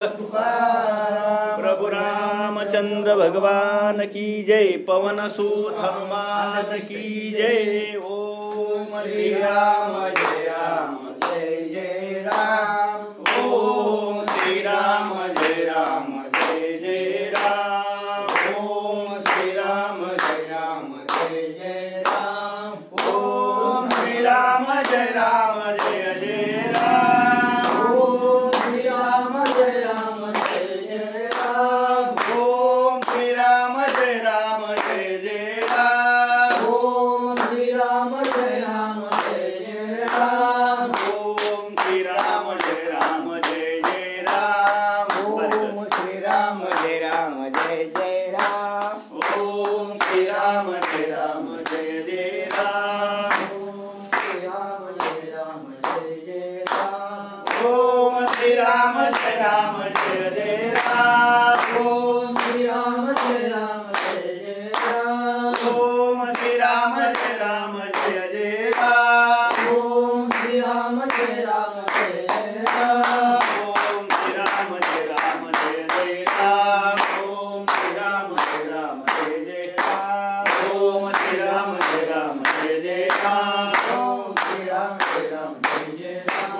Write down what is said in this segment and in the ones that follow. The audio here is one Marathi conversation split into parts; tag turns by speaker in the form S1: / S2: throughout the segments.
S1: प्रभु रामचंद्र भगवान की जय। पवन सुत हनुमान की जय। ओम श्री राम जय राम जय जय राम। ओम श्री राम जय राम जय जय राम। ओम श्री राम जय राम जय जय राम। ओम श्री राम जय राम जय जय राम। ओम श्री राम जय राम जय जय राम। ओम श्री राम जय राम जय जय राम। ओम श्री राम जय राम जय जय राम। ओम श्री राम जय राम जय जय राम। ओम श्री राम जय राम जय जय राम। ओम श्री राम जय राम जय जय राम। ओम श्री राम जय राम जय जय राम। ओम श्री राम जय राम जय जय राम। ओम श्री राम जय राम जय जय राम। ओम श्री राम जय राम जय जय राम। ओम श्री राम जय राम जय जय राम। ओम श्री राम जय राम जय जय राम। ओम श्री राम जय राम जय जय राम। ओम श्री राम जय राम जय जय राम। ओम श्री राम जय राम जय जय राम।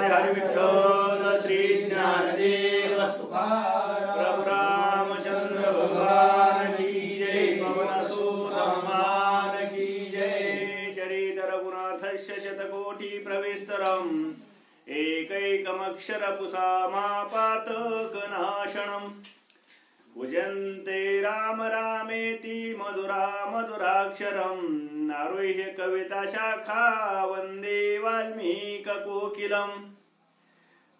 S1: हरि विठ्ठल श्री ज्ञानदेव तुकाराम। प्रभु रामचंद्र भगवान की जय। पवन सुत हनुमान की जय। चरित रघुनाथस्य शतकोटि प्रविस्तरम् एकैकमक्षरपुषामापातकनाशनम् पूजन्ते राम रामेति मधुरा मधुराक्षरम् आरुह्य कविता शाखा वन्दे वाल्मीककोकिलम्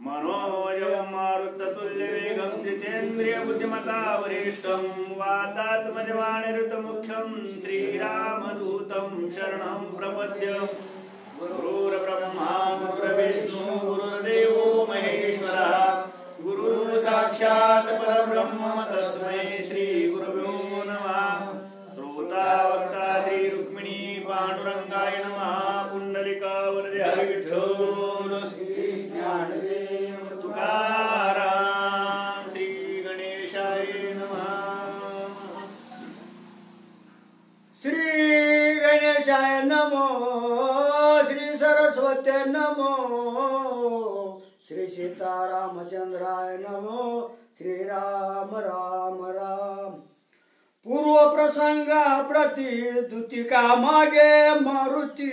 S1: मनोजवं मारुततुल्यवेगं जितेन्द्रियबुद्धिमता वरिष्ठं वातात्मजवानिरुतमुख्यं श्रीरामदूतं शरणं प्रपद्य। गुरुर्ब्रह्मा गुरुर्विष्णु गुरुर्देवो महेश्वरः गुरुः साक्षात् परब्रह्म तस्मै श्री गुरुभ्यो नमः। श्रोता वक्ता श्री रुक्मिणी पांडुरंगाय नमः। पुंडलिकावरदे हरि विठ्ठल श्री ज्ञानदेव तुकाराम। श्री गणेशाय नमः।
S2: श्री गणेशाय नमो। श्री सरस्वती नमो। श्री सीतारामचंद्राय नमो। श्री राम राम राम। पूर्व प्रसंगा प्रति दुतिका मागे मारुती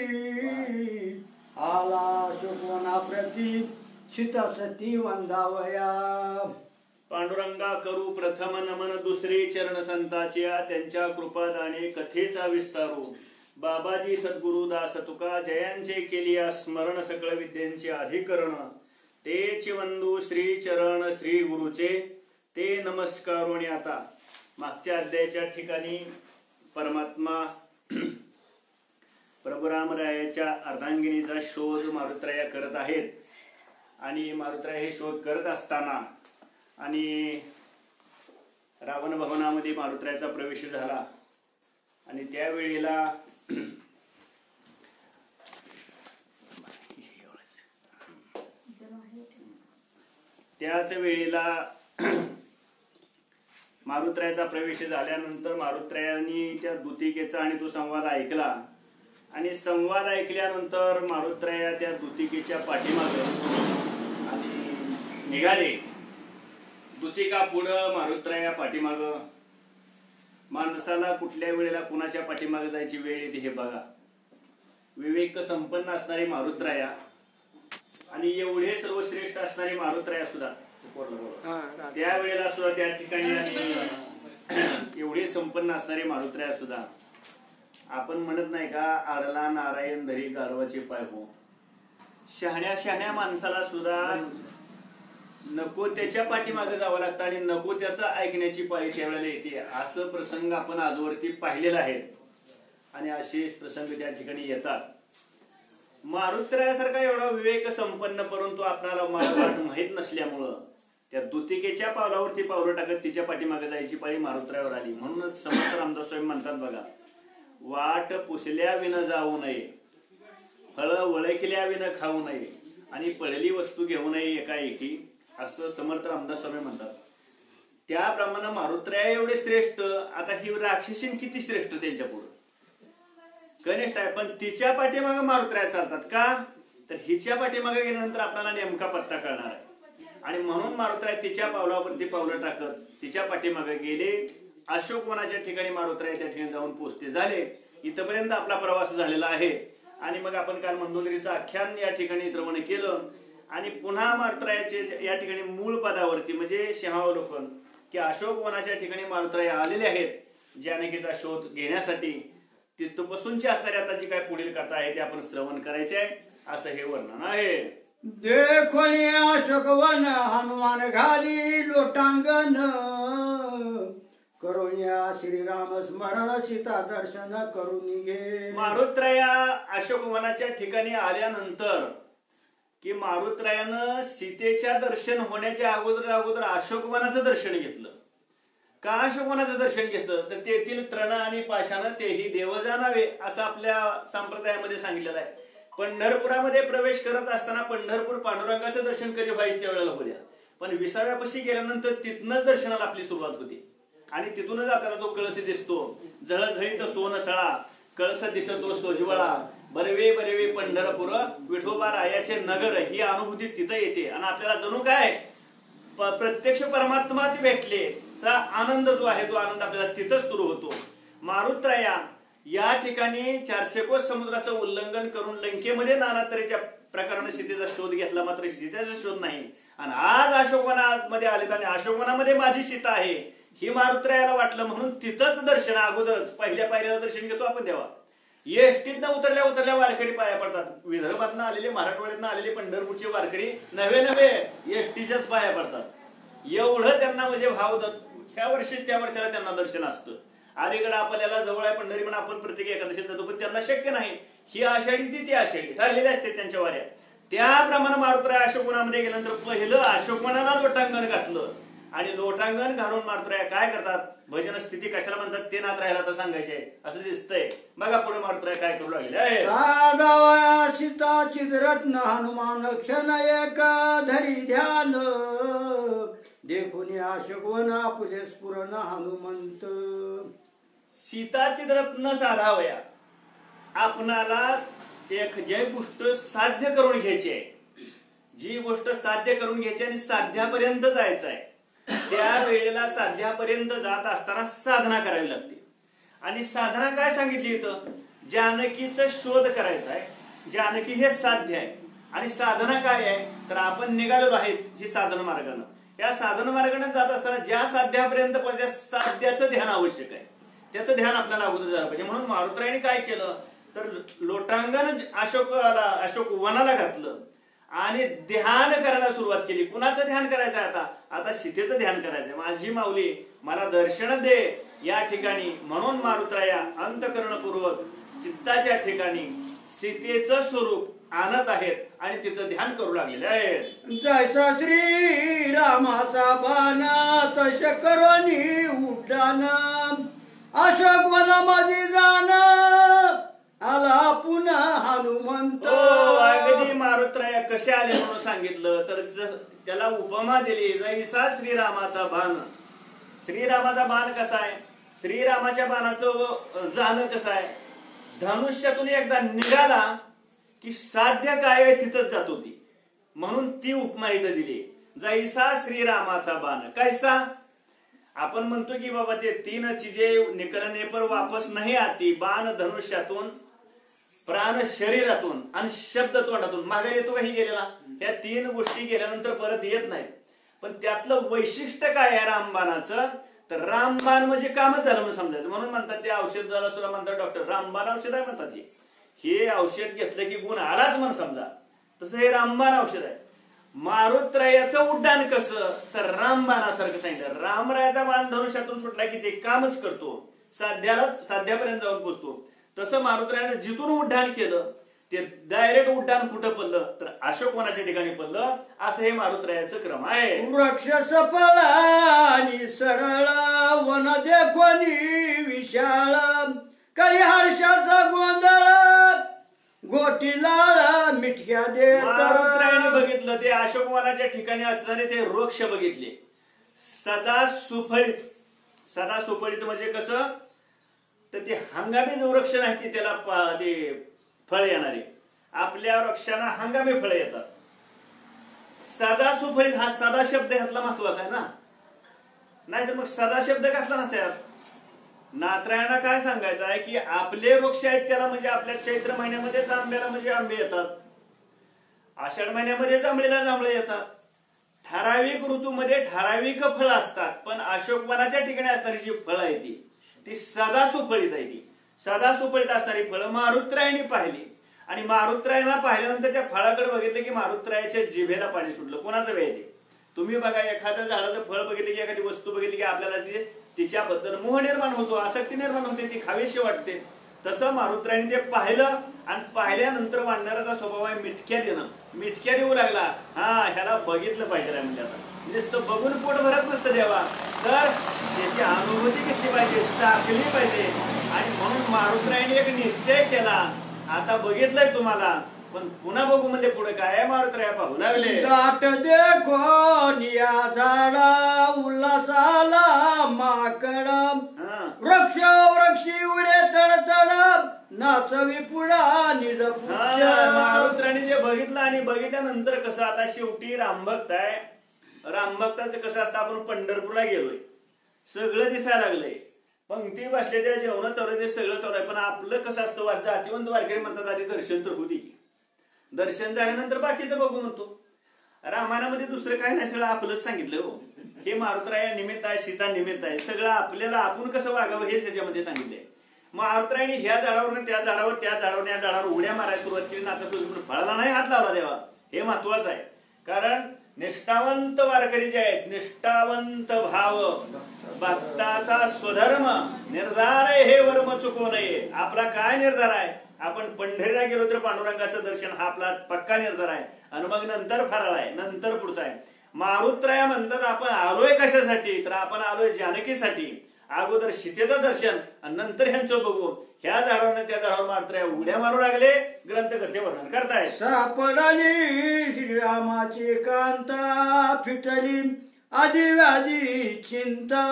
S2: आला शुकवना प्रति सीता सती वंदावया।
S1: पांडुरंगा करू प्रथम नमन दुसरे चरण संताच्या त्यांच्या कृपादाने कथेचा विस्तारू। बाबाजी सद्गुरु दास तुका जयांचे केलिया स्मरण सकळ विद्यांचे अधिकरण। तेच वंदू श्री चरण श्री गुरुचे ते नमस्कारोणी। आता मागच्या अध्यायाच्या ठिकाणी परमात्मा प्रभू रामरायाच्या अर्धांगिनीचा शोध मारुतराया करत आहेत आणि मारुतराया हे शोध करत असताना आणि रावण भवनामध्ये मारुतरायाचा प्रवेश झाला आणि त्यावेळेला त्याच वेळेला मारुतरायाचा प्रवेश झाल्यानंतर मारुतरायांनी त्या दूतिकेचा आणि तो संवाद ऐकला आणि संवाद ऐकल्यानंतर मारुतराया त्या दूतिकेच्या पाठीमागे आणि निघाले। दूतिका पुढं मारुतराया पाठीमागं। माणसाला कुठल्या वेळेला कुणाच्या पाठीमागे जायची वेळ येते हे बघा। विवेक संपन्न असणारी मारुतराया आणि एवढे सर्वश्रेष्ठ असणारी मारुतराया सुद्धा त्या वेळेला सुद्धा त्या ठिकाणी एवढे संपन्न असणारे मारुतराया सुद्धा आपण म्हणत नाही का आडला नारायण धरी गाढवाचे पाय हो। शहाण्या शहाण्या माणसाला सुद्धा नको त्याच्या पाठीमागे जावं लागतं आणि नको त्याचा ऐकण्याची पाळी त्यावेळेला येते। असं प्रसंग आपण आजवरती पाहिलेला आहे आणि असे प्रसंग त्या ठिकाणी येतात। मारुतरायासारखा एवढा विवेक संपन्न परंतु आपल्याला माहित नसल्यामुळं त्या दूतिकेच्या पावलावरती पावलं टाकत तिच्या पाठीमागे जायची पाळी मारुतरायावर आली। म्हणूनच समर्थ रामदास स्वामी म्हणतात बघा, वाट पुसल्या विना जाऊ नये, फळ वळखल्या विना खाऊ नये आणि पडली वस्तू घेऊ नये एकाएकी, असं समर्थ रामदास स्वामी म्हणतात. त्याप्रमाणे मारुत्रया एवढे श्रेष्ठ. आता ही राक्षसीन किती श्रेष्ठ त्यांच्या पुढे, कनिष्ठ आहे, पण तिच्या पाठीमागे मारुत्रया चालतात का, तर हिच्या पाठीमागे गेल्यानंतर आपल्याला नेमका पत्ता कळणार आहे. आणि म्हणून मारुत्रया तिच्या पावलावरती पावलं टाकत तिच्या पाठीमागे गेले. अशोकवनाच्या ठिकाणी मारुत्रया त्या ठिकाणी जाऊन पोहोचते झाले. इथपर्यंत आपला प्रवास झालेला आहे. आणि मग आपण काल मंदोदरीचं आख्यान या ठिकाणी श्रवण केलं. आणि पुन्हा मारुत्रयाचे या ठिकाणी मूळ पदावरती म्हणजे सिंहावलोकन की अशोकवनाच्या ठिकाणी मारुत्रया आलेले आहेत जानकीचा शोध घेण्यासाठी. तिथपासूनची असणारी आता जी काय पुढील कथा आहे ती आपण श्रवण करायची आहे असं हे वर्णन आहे.
S2: देखोनी अशोकवन हनुमान घाली लोटांगण करुण्या श्रीराम स्मरण सीता दर्शन करून घे.
S1: मारुत्रया अशोकवनाच्या ठिकाणी आल्यानंतर की मारुत्रयानं सीतेच्या दर्शन होण्याच्या अगोदर अशोकवनाचं दर्शन घेतलं. का अशोकवनाचं दर्शन घेतलं तर तेथील तृण आणि पाषाण तेही देव जाणावे असं आपल्या संप्रदायामध्ये सांगितलेलं आहे. पंढरपुरामध्ये प्रवेश करत असताना पंढरपूर पांडुरंगाचं दर्शन कधी व्हायचं त्यावेळेला होत्या, पण 20व्यापाशी गेल्यानंतर तिथनच दर्शनाला आपली सुरुवात होती. आणि तिथूनच आपल्याला तो कळस दिसतो. झळझळीत सोन सळा कळस दिसतो सोजवळा बरवे बरवे पंढरपूर विठोबा रायाचे नगर ही अनुभूती तिथं येते. आणि आपल्याला जणू काय प्रत्यक्ष परमात्माच भेटले चा आनंद जो आहे तो आनंद आपल्याला तिथंच सुरू होतो. मारुत्रया या ठिकाणी 400 कोस समुद्राचं उल्लंघन करून लंकेमध्ये नाना तऱ्हेच्या प्रकाराने सीतेचा शोध घेतला, मात्र सीतेचा शोध नाही. आणि आज अशोकवनामध्ये आले आणि अशोकवनामध्ये माझी सीता आहे ही मारुत्रयाला वाटलं म्हणून तिथंच दर्शन अगोदरच पहिल्या पायऱ्याला दर्शन घेतो आपण तेव्हा. एसटीतनं उतरल्या वारकरी पाया पडतात. विदर्भातनं आलेले मराठवाड्यातनं आलेले पंढरपूरचे वारकरी नव्हे एसटीच्याच पाया पडतात. एवढं त्यांना म्हणजे भाव ह्या वर्षीच त्या वर्षाला त्यांना दर्शन असतं. अलीकडे आपल्याला जवळ आहे पंढरी म्हणून आपण प्रत्येक एकादशीत जातो, पण त्यांना शक्य नाही. ही आषाढी ती आषाढी ठरलेली असते त्यांच्या वाऱ्या. त्याप्रमाणे मारुत्रया अशोकवनामध्ये गेल्यानंतर पहिलं अशोकवनाला लोटांगण घातलं. आणि लोटांगण घालून मारुत्रया काय करतात, भजन स्थिती कशाला म्हणतात ते नात राहायला तर सांगायचे असं दिसतंय. बघा पुढे मारुत्रया काय करू लागले आहे.
S2: साधावया सीता चिद्रत्न हनुमान क्षण एक धरी ध्यान देखुनी अशोकवन आपुले स्फुरण हनुमंत.
S1: सीताची रत्न साधावया आपणाला एक जे गोष्ट साध्य करून घ्यायची आहे, जी गोष्ट साध्य करून घ्यायची आणि साध्यापर्यंत जायचं आहे त्या वेळेला साध्यापर्यंत जात असताना साधना करावी लागते. आणि साधना काय सांगितली इथं, जानकीचा शोध करायचा आहे. जानकी हे साध्य आहे. आणि साधना काय आहे तर आपण निघालेलो आहेत ही साधन मार्गानं. या साधन मार्गाने जात असताना ज्या साध्यापर्यंत त्या साध्याचं ध्यान आवश्यक आहे त्याचं ध्यान आपल्याला अगोदर झालं पाहिजे. म्हणून मारुत्रयाने काय केलं तर लोटांगण अशोकवनाला घातलं आणि ध्यान करायला सुरुवात केली. कुणाचं ध्यान करायचं आहे आता सीतेचं ध्यान करायचंय. माझी माऊली मला दर्शन दे या ठिकाणी. म्हणून मारुत्रया अंतःकरणपूर्वक चित्ताच्या ठिकाणी सीतेचं स्वरूप आणत आहेत आणि तिचं ध्यान करू लागलेले आहेत.
S2: जैसा श्री रामाचा बाण तसे करोनी उड्डाण अशोकवनामध्ये जाण आला पुन्हा हनुमंत.
S1: अगदी मारुत्रया कसे आले म्हणून सांगितलं तर त्याला उपमा दिली. जैसा श्रीरामाचा बाण. श्रीरामाचा बाण कसा आहे, श्रीरामाच्या बाणाचं जाणं कसं आहे, धनुष्यातून एकदा निघाला की साध्य काय आहे तिथंच जात होती. म्हणून ती उपमा इथं दिली. जैसा श्रीरामाचा बाण. कैसा आपण म्हणतो की बाबा ते 3 चीजे निकलने पर वापस नाही आती. बाण धनुष्यातून, प्राण शरीरातून आणि शब्द तोंडातून. मागे येतो काही गेलेला, या 3 गोष्टी गेल्यानंतर परत येत नाही. पण त्यातलं वैशिष्ट्य काय आहे रामबाणाचं तर रामबाण म्हणजे कामच झालं म्हणून समजायचं. म्हणून म्हणतात ते औषधाला सुद्धा म्हणतात डॉक्टर रामबाण औषध आहे म्हणतात. हे औषध घेतलं की गुण आलाच म्हणून समजा. तसं हे रामबाण औषध आहे. मारुत्रयाचं उड्डाण कसं तर रामबाणासारखं सांगितलं. रामरायाचा बाण धनुष्यातून सुटला की ते कामच करतो, साध्यापर्यंत जाऊन पोहोचतो. तसं मारुत्रयानं जिथून उड्डाण केलं ते डायरेक्ट उड्डाण कुठं पडलं तर अशोकवनाच्या ठिकाणी पडलं. असं हे मारुत्रयाचं क्रम आहे.
S2: वृक्ष सफळ आणि सरळ वन देखोनी विशाळ काही हर्षाचा गोंधळ गोटी लाळ मिठक्या देत.
S1: मारुतरायाने बघितलं ते अशोकवनाच्या ठिकाणी असणारे ते वृक्ष बघितले, सदा सुफळीत. सदा सुफळीत म्हणजे कसं, तर ते हंगामी जो वृक्ष नाही ते त्याला ते फळ येणारे. आपल्या वृक्षांना हंगामी फळ येतात. सदा सुफळीत हा सदा शब्द ह्यातला महत्वाचा आहे ना, नाहीतर मग सदा शब्द घातला नसता. नाथरायणा काय सांगायचं आहे की आपले वृक्ष आहेत त्याला, म्हणजे आपल्या चैत्र महिन्यामध्येच आंब्याला म्हणजे आंबे येतात, आषाढ महिन्यामध्ये जांभळीला जांभळे येतात. ठराविक ऋतूमध्ये ठराविक फळं असतात. पण अशोकवनाच्या ठिकाणी असणारी जी फळं आहे ती सदा सुफळीत आहे. ती सदा सुफळीत असणारी फळं मारुतरायाने पाहिली. आणि मारुतरायाला पाहिल्यानंतर त्या फळाकडे बघितलं की मारुतरायाच्या जिभेला पाणी सुटलं. कोणाचं वेळ ते तुम्ही बघा, एखाद्या झाडाचं फळ बघितलं की एखादी वस्तू बघितली की आपल्याला तिच्याबद्दल मोह निर्माण होतो, आसक्ती निर्माण होते, ती खावीशी वाटते. तसं मारुतरायाने ते पाहिलं आणि पाहिल्यानंतर वाढणाऱ्याचा स्वभाव आहे मिठक्या देणं. मिठक्या देऊ लागला. हा, ह्याला बघितलं पाहिजे म्हणजे आता नुसतं बघून पोट भरत नसतं देवा, तर त्याची अनुभूती घेतली पाहिजे, चाखली पाहिजे. आणि म्हणून मारुतरायाने एक निश्चय केला, आता बघितलंय तुम्हाला पण पुन्हा बघू म्हणजे पुढे काय. मारुतराया पाहू लागले.
S2: दाट देखो निया झाडा उल्हासाला माकड, वृक्ष वृक्षी उडे तडतड नाचवी पुढा निज.
S1: मारुतरायाने जे बघितलं आणि बघितल्यानंतर कसं, आता शेवटी रामभक्त आहे. रामभक्ताचं कसं असतं, आपण पंढरपूरला गेलोय, सगळं दिसायला लागलंय, पंक्ती बसले त्या जेवण चालू ते सगळं चालू आहे. पण आपलं कसं असतं, जातीवंत वारकरी म्हणतात आधी दर्शन तर होती की, दर्शन झाल्यानंतर बाकीचं बघू म्हणतो. रामायणामध्ये दुसरं काय नाही, सगळं आपलंच सांगितलं हो. हे मारुतराया निमित्त आहे, सीता निमित्त आहे, सगळं आपल्याला आपण कसं वागावं हे त्याच्यामध्ये सांगितलंय. मारुतरायाने ह्या झाडावर त्या झाडावर त्या झाडावर या झाडावर उड्या मारायला सुरुवात केली, नाता फळाला नाही हात लावला देवा. हे महत्वाचं आहे. कारण निष्ठावंत वारकरी जे आहेत, निष्ठावंत भाव, भक्ताचा स्वधर्म निर्धार आहे, हे वर्म चुकवू नये. आपला काय निर्धार आहे, आपण पंढरीला गेलो तर पांडुरंगाचं दर्शन हा आपला पक्का निर्धार आहे. आणि मग नंतर फराळ आहे, नंतर पुढचा आहे. मारुतराया म्हणतात आपण आलोय कशासाठी, तर आपण आलोय जानकीसाठी. अगोदर सीतेचं दर्शन आणि नंतर ह्यांचं बघू. ह्या झाडावर त्या झाडावर मारुतराया उड्या मारू लागले. ग्रंथकर्ते वर्णन करतायत.
S2: सापडली श्रीरामाची कांता, फिटली आधी व्याधी चिंता,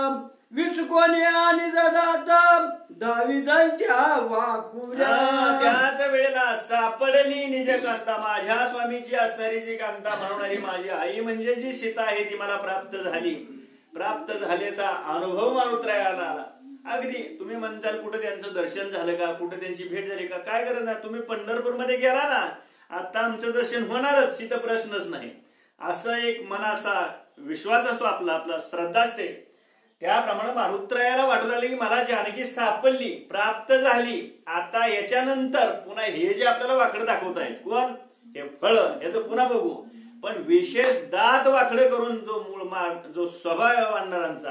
S2: विचकोणी आणि जदाता दावी दैत्या वाकुल्या.
S1: त्याच वेळेला सापडली निज कांता, माझ्या स्वामीची असणारी जी कांता म्हणणारी माझी आई म्हणजे जी सीता आहे ती मला प्राप्त झाली. प्राप्त झाल्याचा अनुभव मारुतरायाला आला. अगदी तुम्ही म्हणताल कुठं त्यांचं दर्शन झालं का, कुठं त्यांची भेट झाली का, काय करत नाही. तुम्ही पंढरपूर मध्ये गेला ना, आता आमचं दर्शन होणारच, तिथं प्रश्नच नाही. असं एक मनाचा विश्वास असतो, आपला श्रद्धा असते. त्याप्रमाणे मारुतरायाला वाटू लागले की मला जानकी सापडली, प्राप्त झाली. आता याच्यानंतर पुन्हा हे जे आपल्याला वाकडं दाखवत आहेत, कोण हे फळ, याचं पुन्हा बघू. पण विशेष दात वाकडे करून जो स्वभाव आणणाऱ्यांचा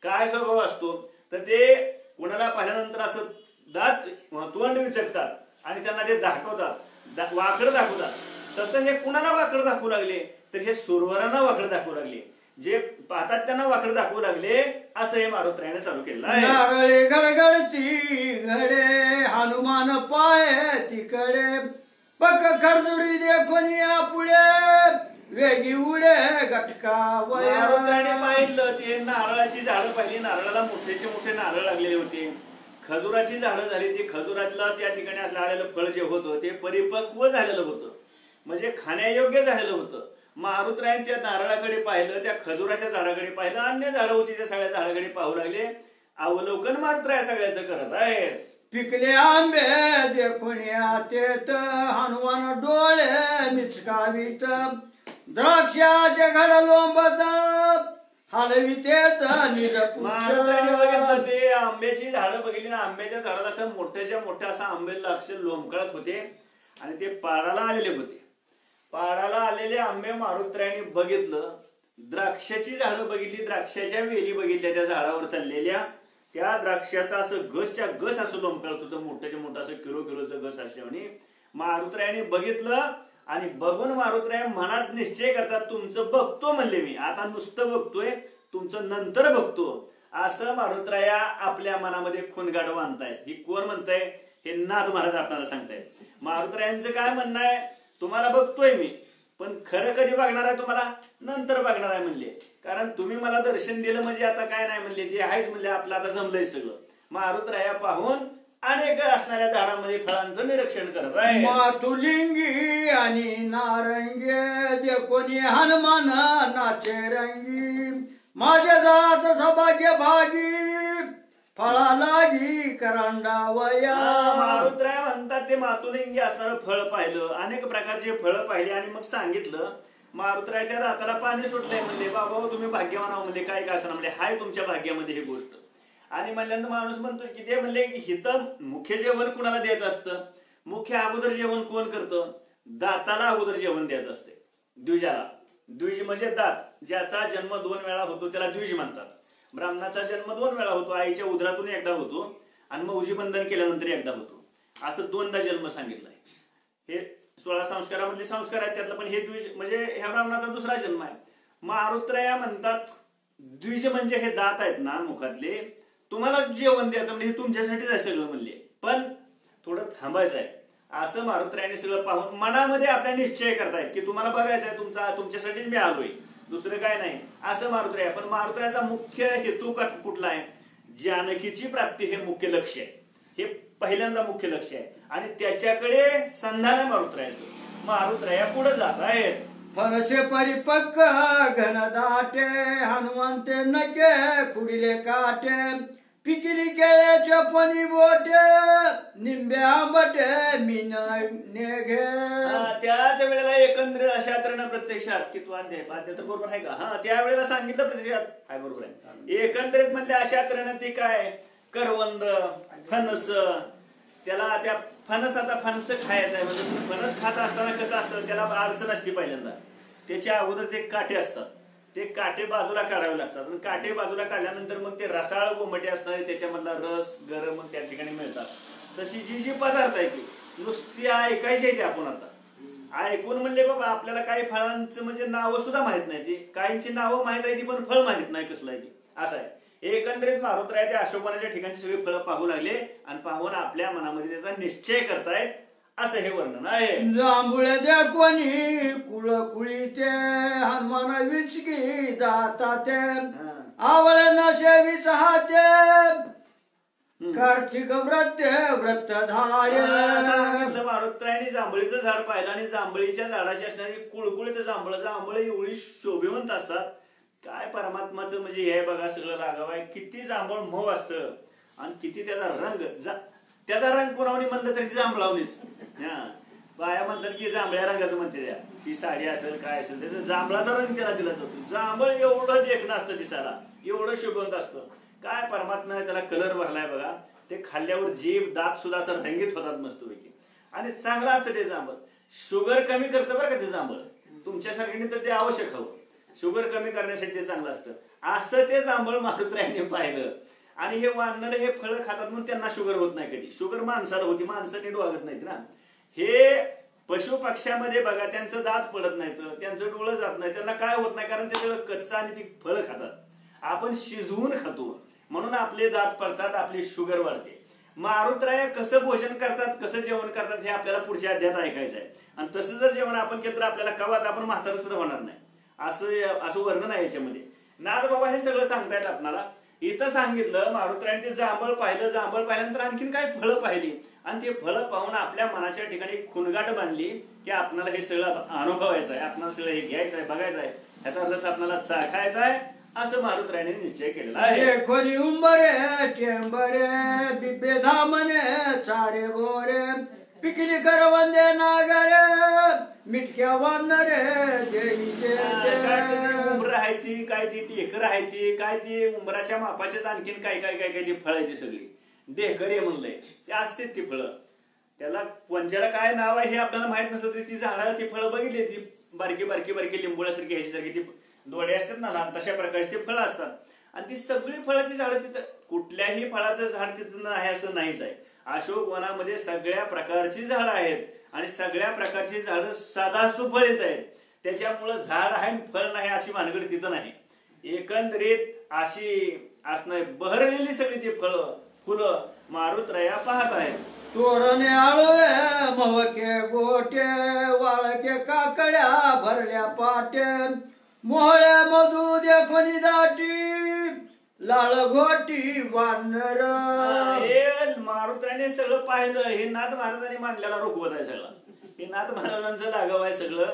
S1: काय स्वभाव असतो, तर ते कुणाला पाहिल्यानंतर असं दात तोंड विचकतात आणि त्यांना ते दाखवतात, वाकडं दाखवतात. तसं हे कुणाला वाकडं दाखवू लागले, तर हे सुरवरांना वाकडं दाखवू लागले. जे पाहतात त्यांना वाकडं दाखवू लागले. असं हे मारुतरायाने चालू केलं आहे.
S2: नारळे गडगडती घडे, हनुमान पाय तिकडे, पक खरजुरी देखून या पुढे, वेगी उडे गटका.
S1: मारुतरायाने पाहिलं ते नारळाची झाडं पाहिली. नारळाला मोठेचे मोठे नारळ लागलेले होते. खजुराची झाडं झाली. ती खजुरातला त्या ठिकाणी आलेलं फळ जे होतं ते परिपक्व झालेलं होतं, म्हणजे खाण्यायोग्य झालेलं होतं. मारुतरायाने त्या नारळाकडे पाहिलं, त्या खजुराच्या झाडाकडे पाहिलं, अन्य झाडं होती त्या सगळ्या झाडाकडे पाहू लागले. अवलोकन मारुतराया सगळ्याचं करत आहे.
S2: पिकले आंबे देखून तेत, हनुमान डोळे मिचकावीत, द्राक्षाचे घड लोंबत हलवितेत निज.
S1: मारुतरायाने बघितलं ते आंब्याची झाडं बघितली ना, आंब्याच्या झाडाला असं मोठ्याच्या मोठ्या असं आंबे अक्षर लोंबकळत होते आणि ते पाडाला आलेले होते. पाडाला आलेले आंबे मारुतरायाने बघितलं. द्राक्षाची झाडं बघितली, द्राक्षाच्या वेली बघितल्या त्या झाडावर चाललेल्या. त्या द्राक्षाचा असं घसच्या घस असं लोंबकळत होतं, मोठ्याच्या मोठं असं किलोचं घस असल्याने. मारुतरायाने बघितलं आणि बघून मारुतराया मनात निश्चय करतात, तुमचं बघतो म्हणले मी, आता नुसतं बघतोय, तुमचं नंतर बघतो. असं मारुतराया आपल्या मनामध्ये खूनगाठ बांधतायत. ही कोण म्हणताय, हे नाथ महाराज आपल्याला सांगतायत. मारुतरायांचं काय म्हणणं आहे, तुम्हाला बघतोय मी, पण खरं कधी बघणार आहे तुम्हाला, नंतर बघणार आहे म्हणले. कारण तुम्ही मला दर्शन दिलं म्हणजे आता काय नाही म्हणले, ते आहेच म्हणले, आपलं आता जमलंय सगळं. मारुतराया पाहून अनेक असणाऱ्या झाडांमध्ये फळांचं निरीक्षण करत आहे.
S2: मातुलिंगी आणि नारंगी जे कोणी हनुमान नाचे रंगी, माझे जात सौभाग्य भागी फळा लागी करंडावया.
S1: मारुतराय म्हणतात ते मातुलिंगी असणारं फळ पाहिलं, अनेक प्रकारचे फळं पाहिले आणि मग सांगितलं. मारुतरायाच्या दाताला पाणी सुटलंय म्हणले, बाबा तुम्ही भाग्यवान आहो म्हणले, काय का असं म्हणले, हाय तुमच्या भाग्यामध्ये ही गोष्ट. आणि म्हणल्यानंतर माणूस म्हणतो की ते म्हणले की हिथं मुख्य जेवण कुणाला द्यायचं असतं, मुख्य अगोदर जेवण कोण करतं, दाताला अगोदर जेवण द्यायचं असते, द्विजाला. द्विज म्हणजे दात, ज्याचा जन्म 2 वेळा होतो त्याला द्विज म्हणतात. ब्राह्मणाचा जन्म 2 वेळा होतो, आईच्या उदरातून एकदा होतो आणि मौजी बंधन केल्यानंतर एकदा होतो, असं 2दा जन्म सांगितलाय. हे 16 संस्कारामधले संस्कार आहेत त्यातलं, पण हे द्विज म्हणजे ह्या ब्राह्मणाचा दुसरा जन्म आहे. मारुतराया म्हणतात द्विज म्हणजे हे दात आहेत ना मुखातले, तुम्हाला जेवण द्यायचं म्हणजे हे तुमच्यासाठीच आहे सगळं म्हणले, पण थोडं थांबायचं आहे. असं मारुतरायाने सगळं पाहून मनामध्ये आपल्या निश्चय करतायत की तुम्हाला बघायचं आहे, तुमच्यासाठीच मी आलोय, दुसरं काय नाही असं मारुतराय. पण मारुतरायाचा मुख्य हेतू कुठला आहे, जानकीची प्राप्ती हे मुख्य लक्ष आहे, हे पहिल्यांदा मुख्य लक्ष आहे आणि त्याच्याकडे संधान आहे मारुतरायाचं. मारुतराया पुढे जात आहेत.
S2: फणसे परिपक्व घनदाटे हनुमंते नके खुडिले काटे, पिकिली केळ्याच्या पणी बोटे निंबे आंबटे मीन नेघे.
S1: त्याच वेळेला एकंदरीत अशा तऱ्हेनं प्रत्यक्षात की तू आणते तर बरोबर आहे का, हा त्यावेळेला सांगितलं प्रत्यक्षात आहे बरोबर आहे. एकंदरीत म्हणजे अशा तऱ्हेनं ती काय करवंद फणस, त्याला त्या फणस आता फणस खायचं आहे म्हणजे फणस खात असताना कसं असतं, त्याला अडचण असते पहिल्यांदा, त्याच्या अगोदर ते काटे असतात, ते काटे बाजूला काढावे लागतात आणि काटे बाजूला काढल्यानंतर मग ते रसाळ गोमटे असणारे त्याच्यामधला रस गरम मग त्या ठिकाणी मिळतात. तशी जी पदार्थ आहे ती नुसती ऐकायची आहे, ती आपण आता ऐकून म्हणले बाबा आपल्याला काही फळांचं म्हणजे नावं सुद्धा माहित नाही, ती काहींची नावं माहित आहे ती पण फळ माहित नाही कसलं आहे ती, असं आहे. एकंदरीत मारुतराय त्या अशोकवनाच्या ठिकाणी सगळी फळं पाहू लागले आणि पाहून आपल्या मनामध्ये त्याचा निश्चय करतायत, असं हे वर्णन आहे.
S2: जांभुळे द्या कोणी कुळ कुळीते हनुमान विचकी दाताते, आवळे नशेवीच हाते कार्तिक व्रत व्रतधार्य.
S1: सांगितलं मारुतरायाने जांभळीचं झाड पाहिलं आणि जांभळीच्या झाडाची असणारी कुळकुळीत जांभळं एवढी शोभिवंत असतात. काय परमात्माचं म्हणजे हे बघा सगळं लागावं आहे, किती जांभळ मऊ असतं आणि किती त्याचा रंग कोणावणी म्हणलं तरी जांभळावणीच. बाया म्हणतात की जांभळ्या रंगाचं म्हणते, ती साडी असेल काय असेल त्याचा जांभळाचा रंग त्याला दिला जातो. जांभळ एवढं देखणं असतं दिसायला, एवढं शोभवंत असतं. काय परमात्म्याने त्याला कलर भरलाय बघा, ते खाल्ल्यावर जीभ दात सुद्धा असं रंगीत होतात मस्तपैकी आणि चांगलं असतं ते जांभळ. शुगर कमी करतं बरं का ते जांभळ, तुमच्यासारख्याने तर ते आवश्यक हवं, शुगर कमी करण्यासाठी ते चांगलं असतं. असं ते जांभळ मारुतरायाने पाहिलं आणि हे वानर हे फळं खातात म्हणून त्यांना शुगर होत नाही कधी. शुगर माणसाला होती, माणसं नीट वागत नाहीत ना. हे पशु पक्ष्यामध्ये बघा त्यांचं दात पडत नाहीत, त्यांचं डोळं जात नाही, त्यांना काय होत नाही कारण ते सगळं कच्चं आणि ती फळं खातात. आपण शिजवून खातो म्हणून आपले दात पडतात, आपली शुगर वाढते. मारुतराय कसं भोजन करतात, कसं जेवण करतात हे आपल्याला पुढच्या अध्यायात ऐकायचं आहे. आणि तसं जर जेवण आपण केलं तर आपल्याला कवाच आपण म्हातारं सुद्धा होणार नाही, असं वर्णन आहे याच्यामध्ये. नाथ बाबा हे सगळं सांगतायत आपल्याला. इथं सांगितलं मारुतरायाने ते जांभळ पाहिल्यानंतर आणखीन काय फळं पाहिली आणि ते फळं पाहून आपल्या मनाच्या ठिकाणी खुणगाट बांधली की आपल्याला हे सगळं अनुभवायचं आहे, आपल्याला सगळं हे घ्यायचं आहे, बघायचं आहे, ह्याचा रस आपल्याला चाखायचा आहे, असं मारुतरायाने निश्चय केलेला आहे.
S2: कोणी उंबरे टेंबरे बिबे धामने चारे बोरे पिकली करवंदे नागरे मिटक्या वानरे
S1: उंबर आहे ती, काय ती टेकर आहे ती, काय ती उंबराच्या मापाचेच आणखीन काय काय काय काय ती फळ आहे ती सगळी ढेकरे म्हणलंय ते असते ती फळं. त्याला कोणत्याला काय नाव आहे हे आपल्याला माहित नसतं तरी ती झाडाला ती फळं बघितली, ती बारकी बारकी बारकी लिंबोळ्यासारखी ह्याच्यासारखी ती डोळे असतात ना लहान, तशा प्रकारची ती फळं असतात. आणि ती सगळी फळाची झाडं तिथं, कुठल्याही फळाचं झाड तिथं आहे असं नाहीच आहे. अशोक वनामध्ये सगळ्या प्रकारची झाडं आहेत आणि सगळ्या प्रकारची झाडं सदा सुफळीत आहेत. त्याच्यामुळं झाड आहे फळ नाही अशी भानगड तिथं नाही. एकंदरीत अशी असणार बहरलेली सगळी ती फळं फुलं मारुतराया पाहत आहेत.
S2: तोरणे आळवे मवके गोटे वाळके काकड्या भरल्या पाटे मोहळे मधू देखोनी दाटी लाळ घोटी वानर.
S1: हे मारुतीने सगळं पाहिलं. हे नाथ महाराजांनी मांडलेला रुखवत आहे सगळं. हे नाथ महाराजांचं लाघव आहे सगळं.